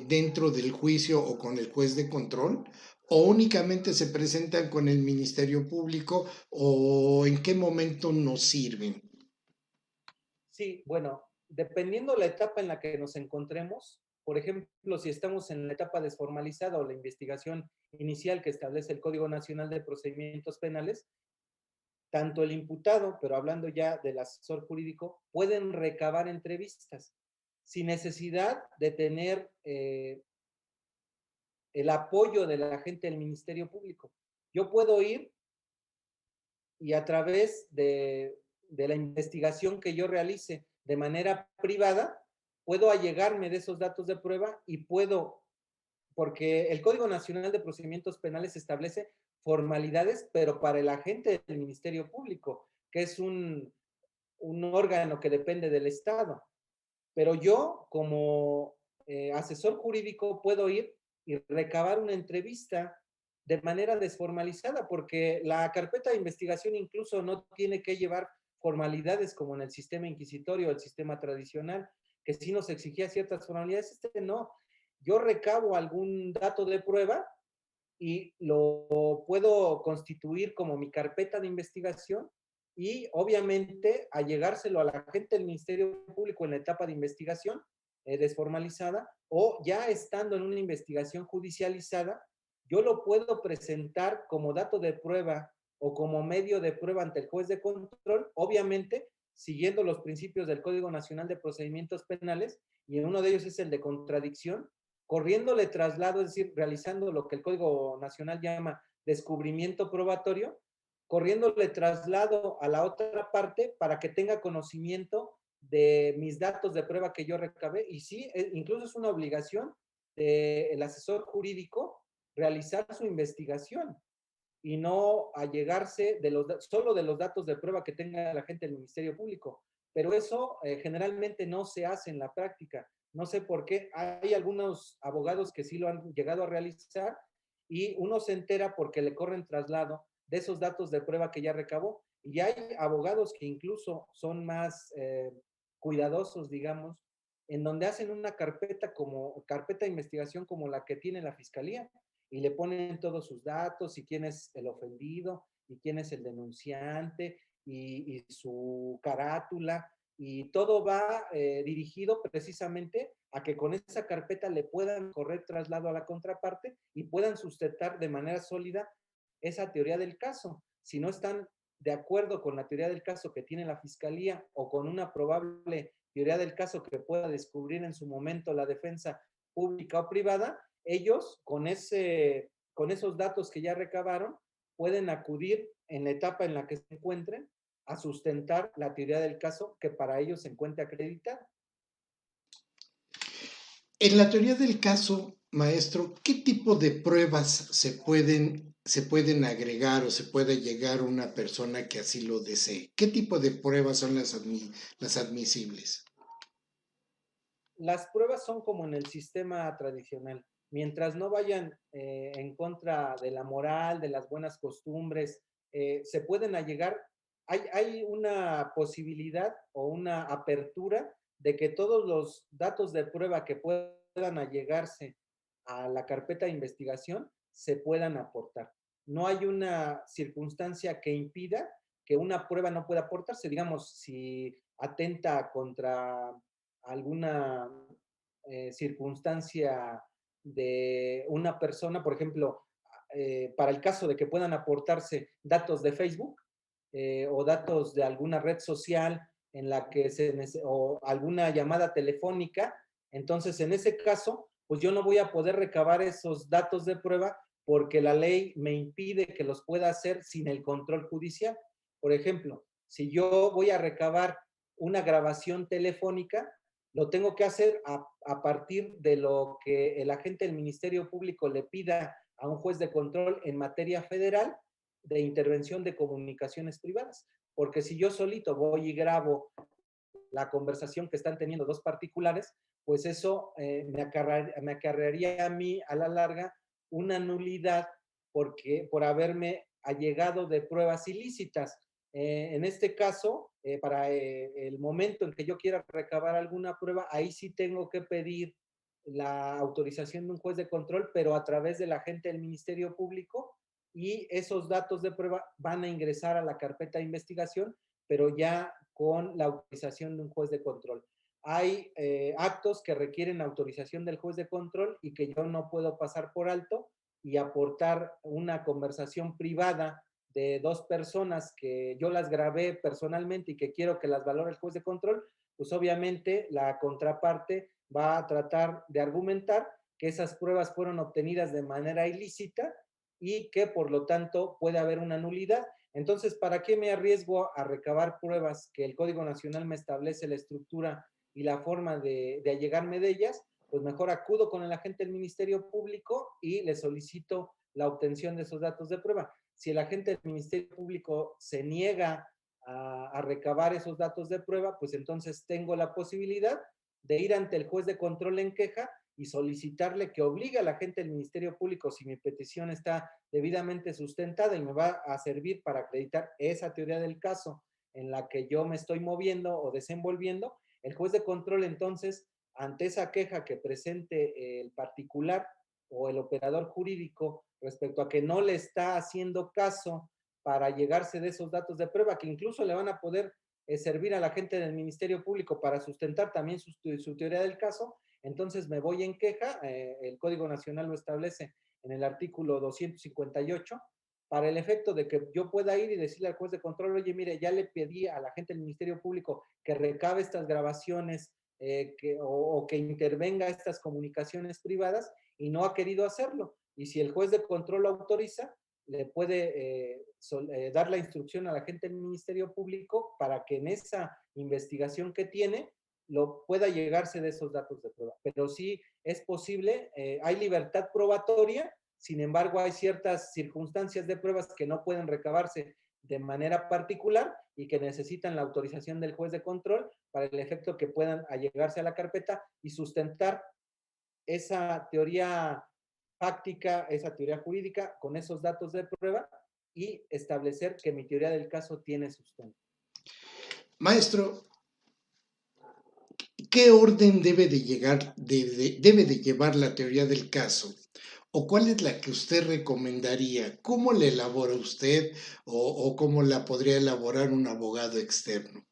dentro del juicio o con el juez de control, o únicamente se presentan con el Ministerio Público, o en qué momento nos sirven. Sí, bueno, dependiendo la etapa en la que nos encontremos, por ejemplo, si estamos en la etapa desformalizada o la investigación inicial que establece el Código Nacional de Procedimientos Penales, tanto el imputado, pero hablando ya del asesor jurídico, pueden recabar entrevistas sin necesidad de tener el apoyo de la gente del Ministerio Público. Yo puedo ir y a través de la investigación que yo realice de manera privada, puedo allegarme de esos datos de prueba y puedo, porque el Código Nacional de Procedimientos Penales establece formalidades, pero para el agente del Ministerio Público, que es un órgano que depende del Estado. Pero yo, como asesor jurídico, puedo ir y recabar una entrevista de manera desformalizada, porque la carpeta de investigación incluso no tiene que llevar formalidades como en el sistema inquisitorio o el sistema tradicional, que sí nos exigía ciertas formalidades. No. Yo recabo algún dato de prueba y lo puedo constituir como mi carpeta de investigación y obviamente allegárselo a la gente del Ministerio Público en la etapa de investigación desformalizada o ya estando en una investigación judicializada, yo lo puedo presentar como dato de prueba o como medio de prueba ante el juez de control, obviamente siguiendo los principios del Código Nacional de Procedimientos Penales, y uno de ellos es el de contradicción, corriéndole traslado, es decir, realizando lo que el Código Nacional llama descubrimiento probatorio, corriéndole traslado a la otra parte para que tenga conocimiento de mis datos de prueba que yo recabé. Y sí, incluso es una obligación del asesor jurídico realizar su investigación y no allegarse solo de los datos de prueba que tenga la gente del Ministerio Público. Pero eso generalmente no se hace en la práctica. No sé por qué. Hay algunos abogados que sí lo han llegado a realizar y uno se entera porque le corren traslado de esos datos de prueba que ya recabó. Y hay abogados que incluso son más cuidadosos, digamos, en donde hacen una carpeta de investigación como la que tiene la Fiscalía y le ponen todos sus datos y quién es el ofendido y quién es el denunciante y su carátula y todo va dirigido precisamente a que con esa carpeta le puedan correr traslado a la contraparte y puedan sustentar de manera sólida esa teoría del caso. Si no están de acuerdo con la teoría del caso que tiene la Fiscalía o con una probable teoría del caso que pueda descubrir en su momento la defensa pública o privada, ellos con esos datos que ya recabaron pueden acudir en la etapa en la que se encuentren a sustentar la teoría del caso que para ellos se encuentre acreditada. En la teoría del caso, maestro, ¿qué tipo de pruebas se pueden agregar o se puede llegar a una persona que así lo desee? ¿Qué tipo de pruebas son las admisibles? Las pruebas son como en el sistema tradicional. Mientras no vayan en contra de la moral, de las buenas costumbres, se pueden allegar. Hay una posibilidad o una apertura de que todos los datos de prueba que puedan allegarse a la carpeta de investigación se puedan aportar. No hay una circunstancia que impida que una prueba no pueda aportarse. Digamos, si atenta contra alguna circunstancia de una persona, por ejemplo, para el caso de que puedan aportarse datos de Facebook o datos de alguna red social en la que o alguna llamada telefónica, entonces en ese caso, pues yo no voy a poder recabar esos datos de prueba porque la ley me impide que los pueda hacer sin el control judicial. Por ejemplo, si yo voy a recabar una grabación telefónica, lo tengo que hacer a partir de lo que el agente del Ministerio Público le pida a un juez de control en materia federal de intervención de comunicaciones privadas. Porque si yo solito voy y grabo la conversación que están teniendo dos particulares, pues eso me acarrearía a mí a la larga una nulidad por haberme allegado de pruebas ilícitas. En este caso, para el momento en que yo quiera recabar alguna prueba, ahí sí tengo que pedir la autorización de un juez de control, pero a través del agente del Ministerio Público, y esos datos de prueba van a ingresar a la carpeta de investigación, pero ya con la autorización de un juez de control. Hay actos que requieren autorización del juez de control y que yo no puedo pasar por alto, y aportar una conversación privada de dos personas que yo las grabé personalmente y que quiero que las valore el juez de control, pues obviamente la contraparte va a tratar de argumentar que esas pruebas fueron obtenidas de manera ilícita y que por lo tanto puede haber una nulidad. Entonces, ¿para qué me arriesgo a recabar pruebas que el Código Nacional me establece la estructura y la forma de allegarme de ellas? Pues mejor acudo con el agente del Ministerio Público y le solicito la obtención de esos datos de prueba. Si el agente del Ministerio Público se niega a recabar esos datos de prueba, pues entonces tengo la posibilidad de ir ante el juez de control en queja y solicitarle que obligue a la gente del Ministerio Público, si mi petición está debidamente sustentada y me va a servir para acreditar esa teoría del caso en la que yo me estoy moviendo o desenvolviendo, el juez de control entonces, ante esa queja que presente el particular o el operador jurídico respecto a que no le está haciendo caso para llegarse de esos datos de prueba, que incluso le van a poder servir a la gente del Ministerio Público para sustentar también su teoría del caso, entonces me voy en queja, el Código Nacional lo establece en el artículo 258, para el efecto de que yo pueda ir y decirle al juez de control, oye, mire, ya le pedí a la gente del Ministerio Público que recabe estas grabaciones o que intervenga estas comunicaciones privadas y no ha querido hacerlo. Y si el juez de control lo autoriza, le puede dar la instrucción a la gente del Ministerio Público para que en esa investigación que tiene lo pueda llegarse de esos datos de prueba. Pero sí es posible, hay libertad probatoria, sin embargo hay ciertas circunstancias de pruebas que no pueden recabarse de manera particular y que necesitan la autorización del juez de control para el efecto que puedan allegarse a la carpeta y sustentar esa teoría fáctica, esa teoría jurídica con esos datos de prueba y establecer que mi teoría del caso tiene sustento. Maestro, ¿qué orden debe de llevar la teoría del caso? ¿O cuál es la que usted recomendaría? ¿Cómo la elabora usted o cómo la podría elaborar un abogado externo?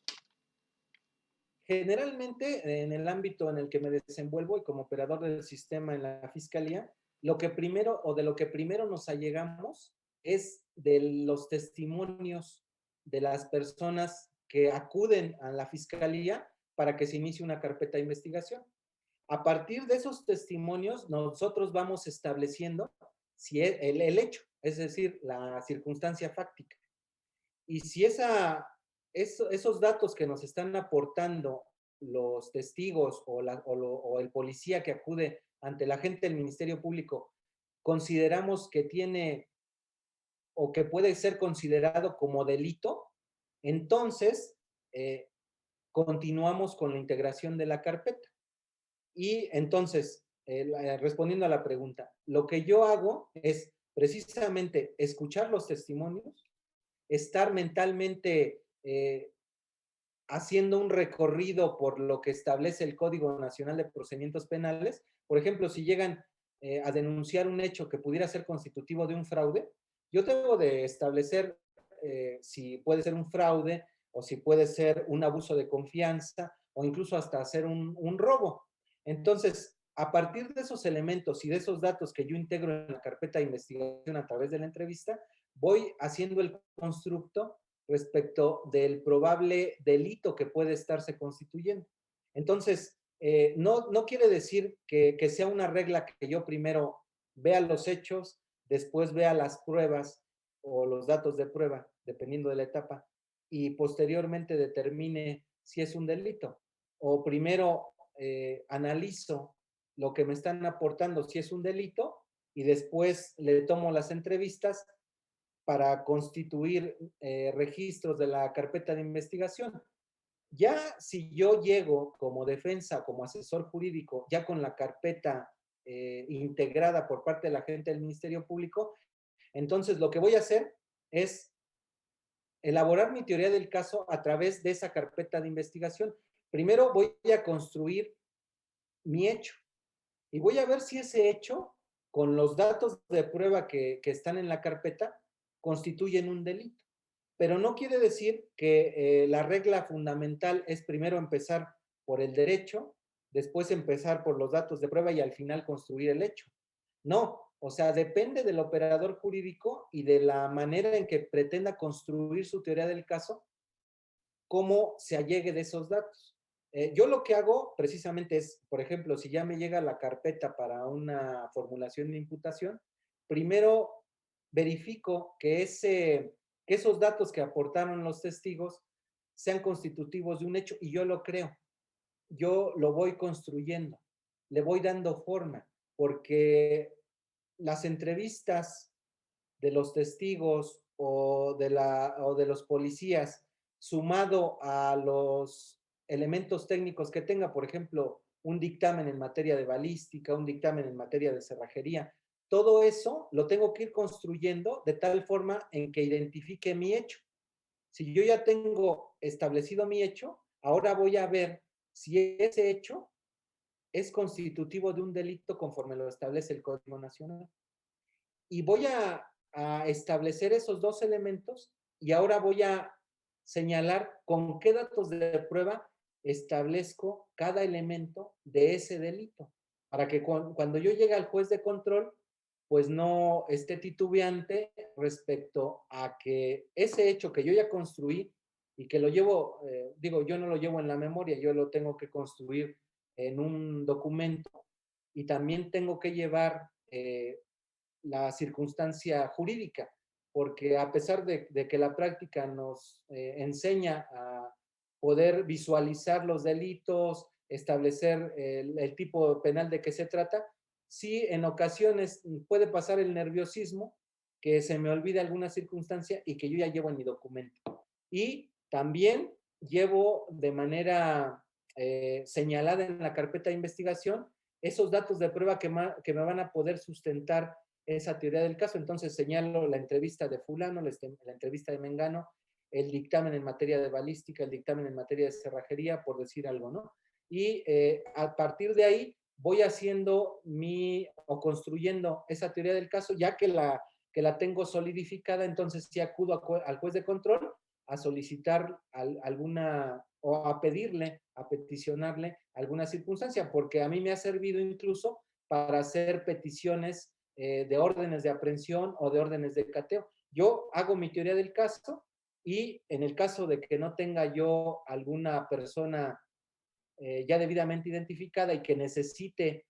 Generalmente, en el ámbito en el que me desenvuelvo y como operador del sistema en la fiscalía, lo que primero o de lo que primero nos allegamos es de los testimonios de las personas que acuden a la fiscalía para que se inicie una carpeta de investigación. A partir de esos testimonios, nosotros vamos estableciendo si es el hecho, es decir, la circunstancia fáctica. Y si esos datos que nos están aportando los testigos o el policía que acude ante la gente del Ministerio Público, consideramos que tiene o que puede ser considerado como delito, entonces continuamos con la integración de la carpeta. Y entonces, respondiendo a la pregunta, lo que yo hago es precisamente escuchar los testimonios, estar mentalmente haciendo un recorrido por lo que establece el Código Nacional de Procedimientos Penales. Por ejemplo, si llegan a denunciar un hecho que pudiera ser constitutivo de un fraude, yo debo de establecer si puede ser un fraude o si puede ser un abuso de confianza o incluso hasta hacer un robo. Entonces, a partir de esos elementos y de esos datos que yo integro en la carpeta de investigación a través de la entrevista, voy haciendo el constructo respecto del probable delito que puede estarse constituyendo. Entonces, no quiere decir que sea una regla que yo primero vea los hechos, después vea las pruebas o los datos de prueba, dependiendo de la etapa, y posteriormente determine si es un delito. O primero analizo lo que me están aportando si es un delito y después le tomo las entrevistas para constituir registros de la carpeta de investigación. Ya si yo llego como defensa, como asesor jurídico, ya con la carpeta integrada por parte de la gente del Ministerio Público, entonces lo que voy a hacer es elaborar mi teoría del caso a través de esa carpeta de investigación. Primero voy a construir mi hecho y voy a ver si ese hecho, con los datos de prueba que están en la carpeta, constituyen un delito. Pero no quiere decir que la regla fundamental es primero empezar por el derecho, después empezar por los datos de prueba y al final construir el hecho. No, o sea, depende del operador jurídico y de la manera en que pretenda construir su teoría del caso, cómo se allegue de esos datos. Yo lo que hago precisamente es, por ejemplo, si ya me llega la carpeta para una formulación de imputación, primero verifico que esos datos que aportaron los testigos sean constitutivos de un hecho y yo lo creo. Yo lo voy construyendo, le voy dando forma, porque las entrevistas de los testigos o de los policías, sumado a los elementos técnicos que tenga, por ejemplo, un dictamen en materia de balística, un dictamen en materia de cerrajería, todo eso lo tengo que ir construyendo de tal forma en que identifique mi hecho. Si yo ya tengo establecido mi hecho, ahora voy a ver si ese hecho es constitutivo de un delito conforme lo establece el Código Nacional. Y voy a establecer esos dos elementos y ahora voy a señalar con qué datos de prueba establezco cada elemento de ese delito, para que cuando yo llegue al juez de control, pues no esté titubeante respecto a que ese hecho que yo ya construí y que lo llevo, digo, yo no lo llevo en la memoria, yo lo tengo que construir en un documento y también tengo que llevar la circunstancia jurídica, porque a pesar de que la práctica nos enseña a poder visualizar los delitos, establecer el tipo penal de que se trata, sí en ocasiones puede pasar el nerviosismo, que se me olvide alguna circunstancia y que yo ya llevo en mi documento. Y también llevo de manera señalada en la carpeta de investigación esos datos de prueba que me van a poder sustentar esa teoría del caso. Entonces señalo la entrevista de fulano, la entrevista de Mengano, el dictamen en materia de balística, el dictamen en materia de cerrajería, por decir algo, ¿no? Y a partir de ahí voy haciendo o construyendo esa teoría del caso, ya que la tengo solidificada, entonces sí acudo al juez de control a solicitar alguna, o a pedirle, a peticionarle alguna circunstancia, porque a mí me ha servido incluso para hacer peticiones de órdenes de aprehensión o de órdenes de cateo. Yo hago mi teoría del caso y en el caso de que no tenga yo alguna persona ya debidamente identificada y que necesite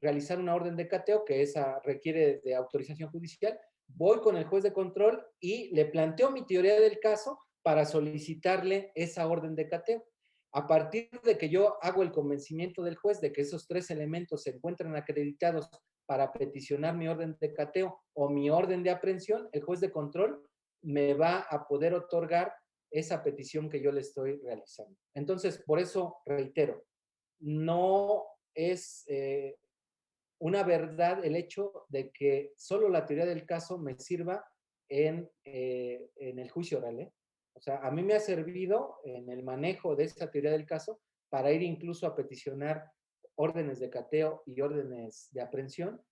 realizar una orden de cateo, que esa requiere de autorización judicial, voy con el juez de control y le planteo mi teoría del caso para solicitarle esa orden de cateo. A partir de que yo hago el convencimiento del juez de que esos tres elementos se encuentran acreditados para peticionar mi orden de cateo o mi orden de aprehensión, el juez de control me va a poder otorgar esa petición que yo le estoy realizando. Entonces, por eso reitero, no es una verdad el hecho de que solo la teoría del caso me sirva en el juicio oral. O sea, a mí me ha servido en el manejo de esa teoría del caso para ir incluso a peticionar órdenes de cateo y órdenes de aprehensión,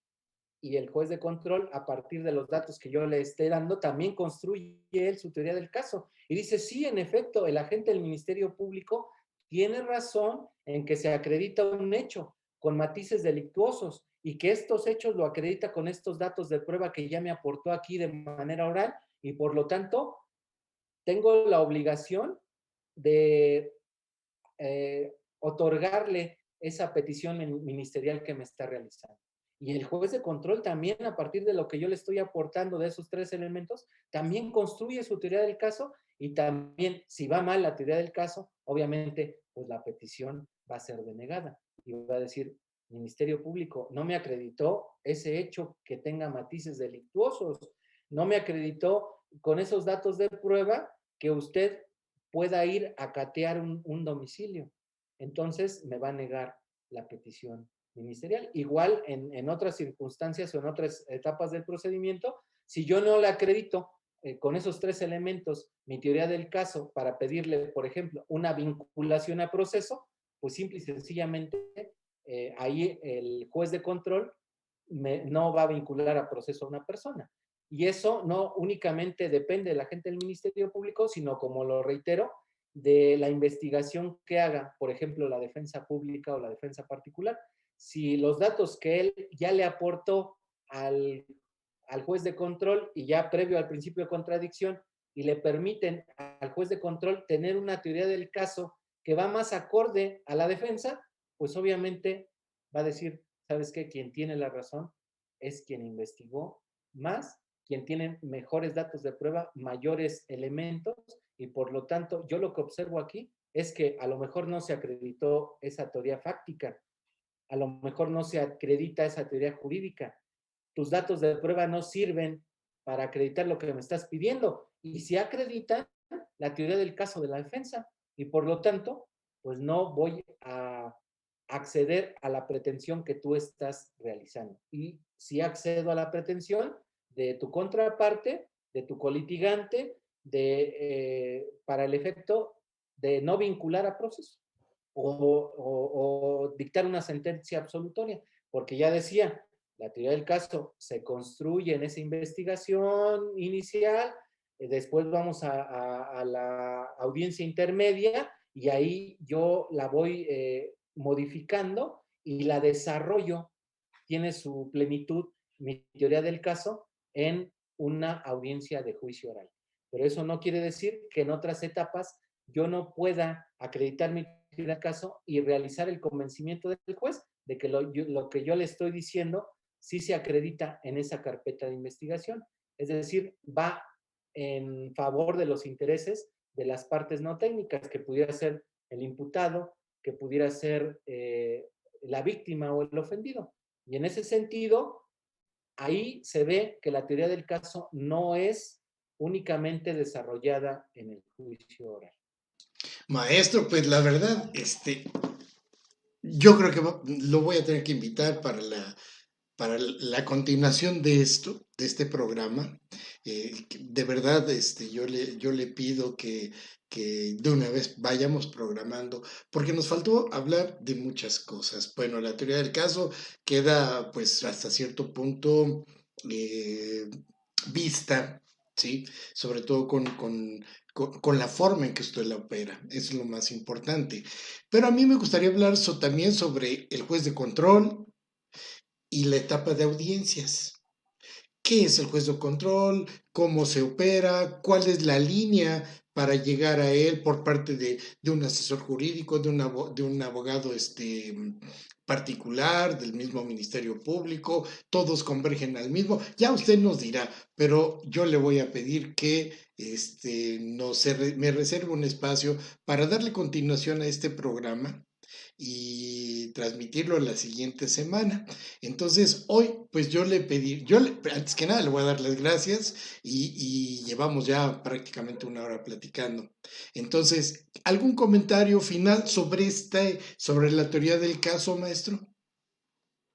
y el juez de control, a partir de los datos que yo le esté dando, también construye él su teoría del caso. Y dice, sí, en efecto, el agente del Ministerio Público tiene razón en que se acredita un hecho con matices delictuosos y que estos hechos lo acredita con estos datos de prueba que ya me aportó aquí de manera oral y por lo tanto tengo la obligación de otorgarle esa petición ministerial que me está realizando. Y el juez de control también, a partir de lo que yo le estoy aportando de esos tres elementos, también construye su teoría del caso Y también, si va mal la teoría del caso, obviamente, pues la petición va a ser denegada y va a decir, Ministerio Público, no me acreditó ese hecho que tenga matices delictuosos, no me acreditó con esos datos de prueba que usted pueda ir a catear un domicilio. Entonces me va a negar la petición ministerial. Igual en otras circunstancias o en otras etapas del procedimiento, si yo no le acredito con esos tres elementos mi teoría del caso para pedirle, por ejemplo, una vinculación a proceso, pues simple y sencillamente ahí el juez de control no va a vincular a proceso a una persona. Y eso no únicamente depende de la gente del Ministerio Público, sino, como lo reitero, de la investigación que haga, por ejemplo, la defensa pública o la defensa particular. Si los datos que él ya le aportó al juez de control y ya previo al principio de contradicción y le permiten al juez de control tener una teoría del caso que va más acorde a la defensa, pues obviamente va a decir, ¿sabes qué? Quien tiene la razón es quien investigó más, quien tiene mejores datos de prueba, mayores elementos, y por lo tanto yo lo que observo aquí es que a lo mejor no se acreditó esa teoría fáctica, a lo mejor no se acredita esa teoría jurídica, tus datos de prueba no sirven para acreditar lo que me estás pidiendo, y si acreditan la teoría del caso de la defensa, y por lo tanto, pues no voy a acceder a la pretensión que tú estás realizando. Y si accedo a la pretensión de tu contraparte, de tu colitigante, para el efecto de no vincular a proceso o dictar una sentencia absolutoria, porque ya decía, la teoría del caso se construye en esa investigación inicial, después vamos a la audiencia intermedia y ahí yo la voy modificando y la desarrollo, tiene su plenitud, mi teoría del caso, en una audiencia de juicio oral. Pero eso no quiere decir que en otras etapas yo no pueda acreditar mi teoría del caso y realizar el convencimiento del juez de que lo que yo le estoy diciendo sí se acredita en esa carpeta de investigación. Es decir, va en favor de los intereses de las partes no técnicas, que pudiera ser el imputado, que pudiera ser la víctima o el ofendido. Y en ese sentido, ahí se ve que la teoría del caso no es únicamente desarrollada en el juicio oral. Maestro, pues la verdad, yo creo que lo voy a tener que invitar para la continuación de esto, de este programa. De verdad, yo le pido que de una vez vayamos programando, porque nos faltó hablar de muchas cosas. Bueno, la teoría del caso queda pues hasta cierto punto eh, vista, ¿sí? Sobre todo con la forma en que usted la opera, eso es lo más importante. Pero a mí me gustaría hablar también sobre el juez de control y la etapa de audiencias. ¿Qué es el juez de control? ¿Cómo se opera? ¿Cuál es la línea para llegar a él por parte de un asesor jurídico, de un abogado particular, del mismo Ministerio Público? Todos convergen al mismo. Ya usted nos dirá, pero yo le voy a pedir que me reserve un espacio para darle continuación a este programa y transmitirlo la siguiente semana. Entonces, hoy, pues antes que nada, le voy a dar las gracias y llevamos ya prácticamente una hora platicando. Entonces, ¿algún comentario final sobre la teoría del caso, maestro?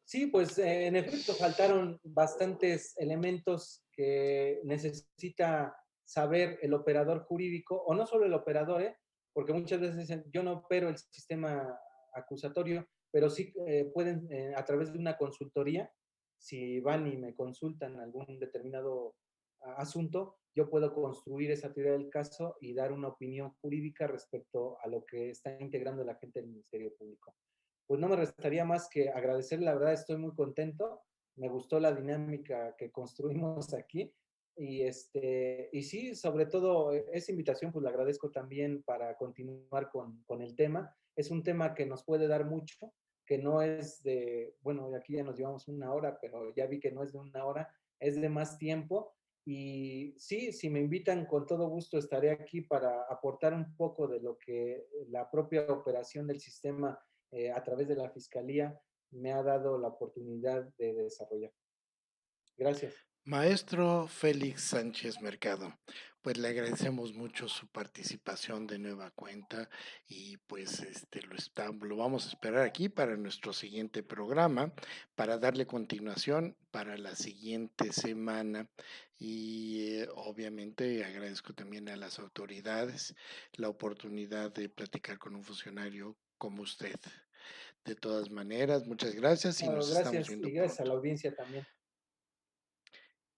Sí, pues en efecto faltaron bastantes elementos que necesita saber el operador jurídico, o no solo el operador, porque muchas veces dicen, yo no opero el sistema acusatorio, pero sí pueden, a través de una consultoría, si van y me consultan algún determinado asunto, yo puedo construir esa teoría del caso y dar una opinión jurídica respecto a lo que está integrando la gente del Ministerio Público. Pues no me restaría más que agradecer, la verdad estoy muy contento, me gustó la dinámica que construimos aquí y sí, sobre todo esa invitación pues la agradezco también para continuar con el tema. Es un tema que nos puede dar mucho, que no es de, bueno, aquí ya nos llevamos una hora, pero ya vi que no es de una hora, es de más tiempo Y sí, si me invitan, con todo gusto estaré aquí para aportar un poco de lo que la propia operación del sistema a través de la Fiscalía me ha dado la oportunidad de desarrollar. Gracias. Maestro Félix Sánchez Mercado, pues le agradecemos mucho su participación de nueva cuenta y pues lo vamos a esperar aquí para nuestro siguiente programa para darle continuación para la siguiente semana y obviamente agradezco también a las autoridades la oportunidad de platicar con un funcionario como usted. De todas maneras, muchas gracias y Claro, nos estamos gracias viendo y gracias a la pronto. audiencia también.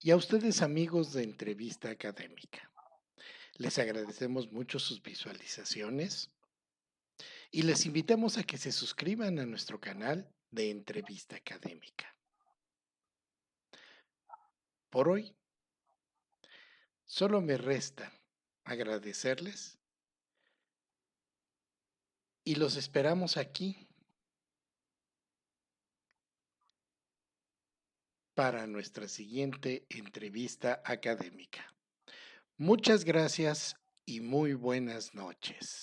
Y a ustedes amigos de Entrevista Académica, les agradecemos mucho sus visualizaciones y les invitamos a que se suscriban a nuestro canal de Entrevista Académica. Por hoy, solo me resta agradecerles y los esperamos aquí para nuestra siguiente entrevista académica. Muchas gracias y muy buenas noches.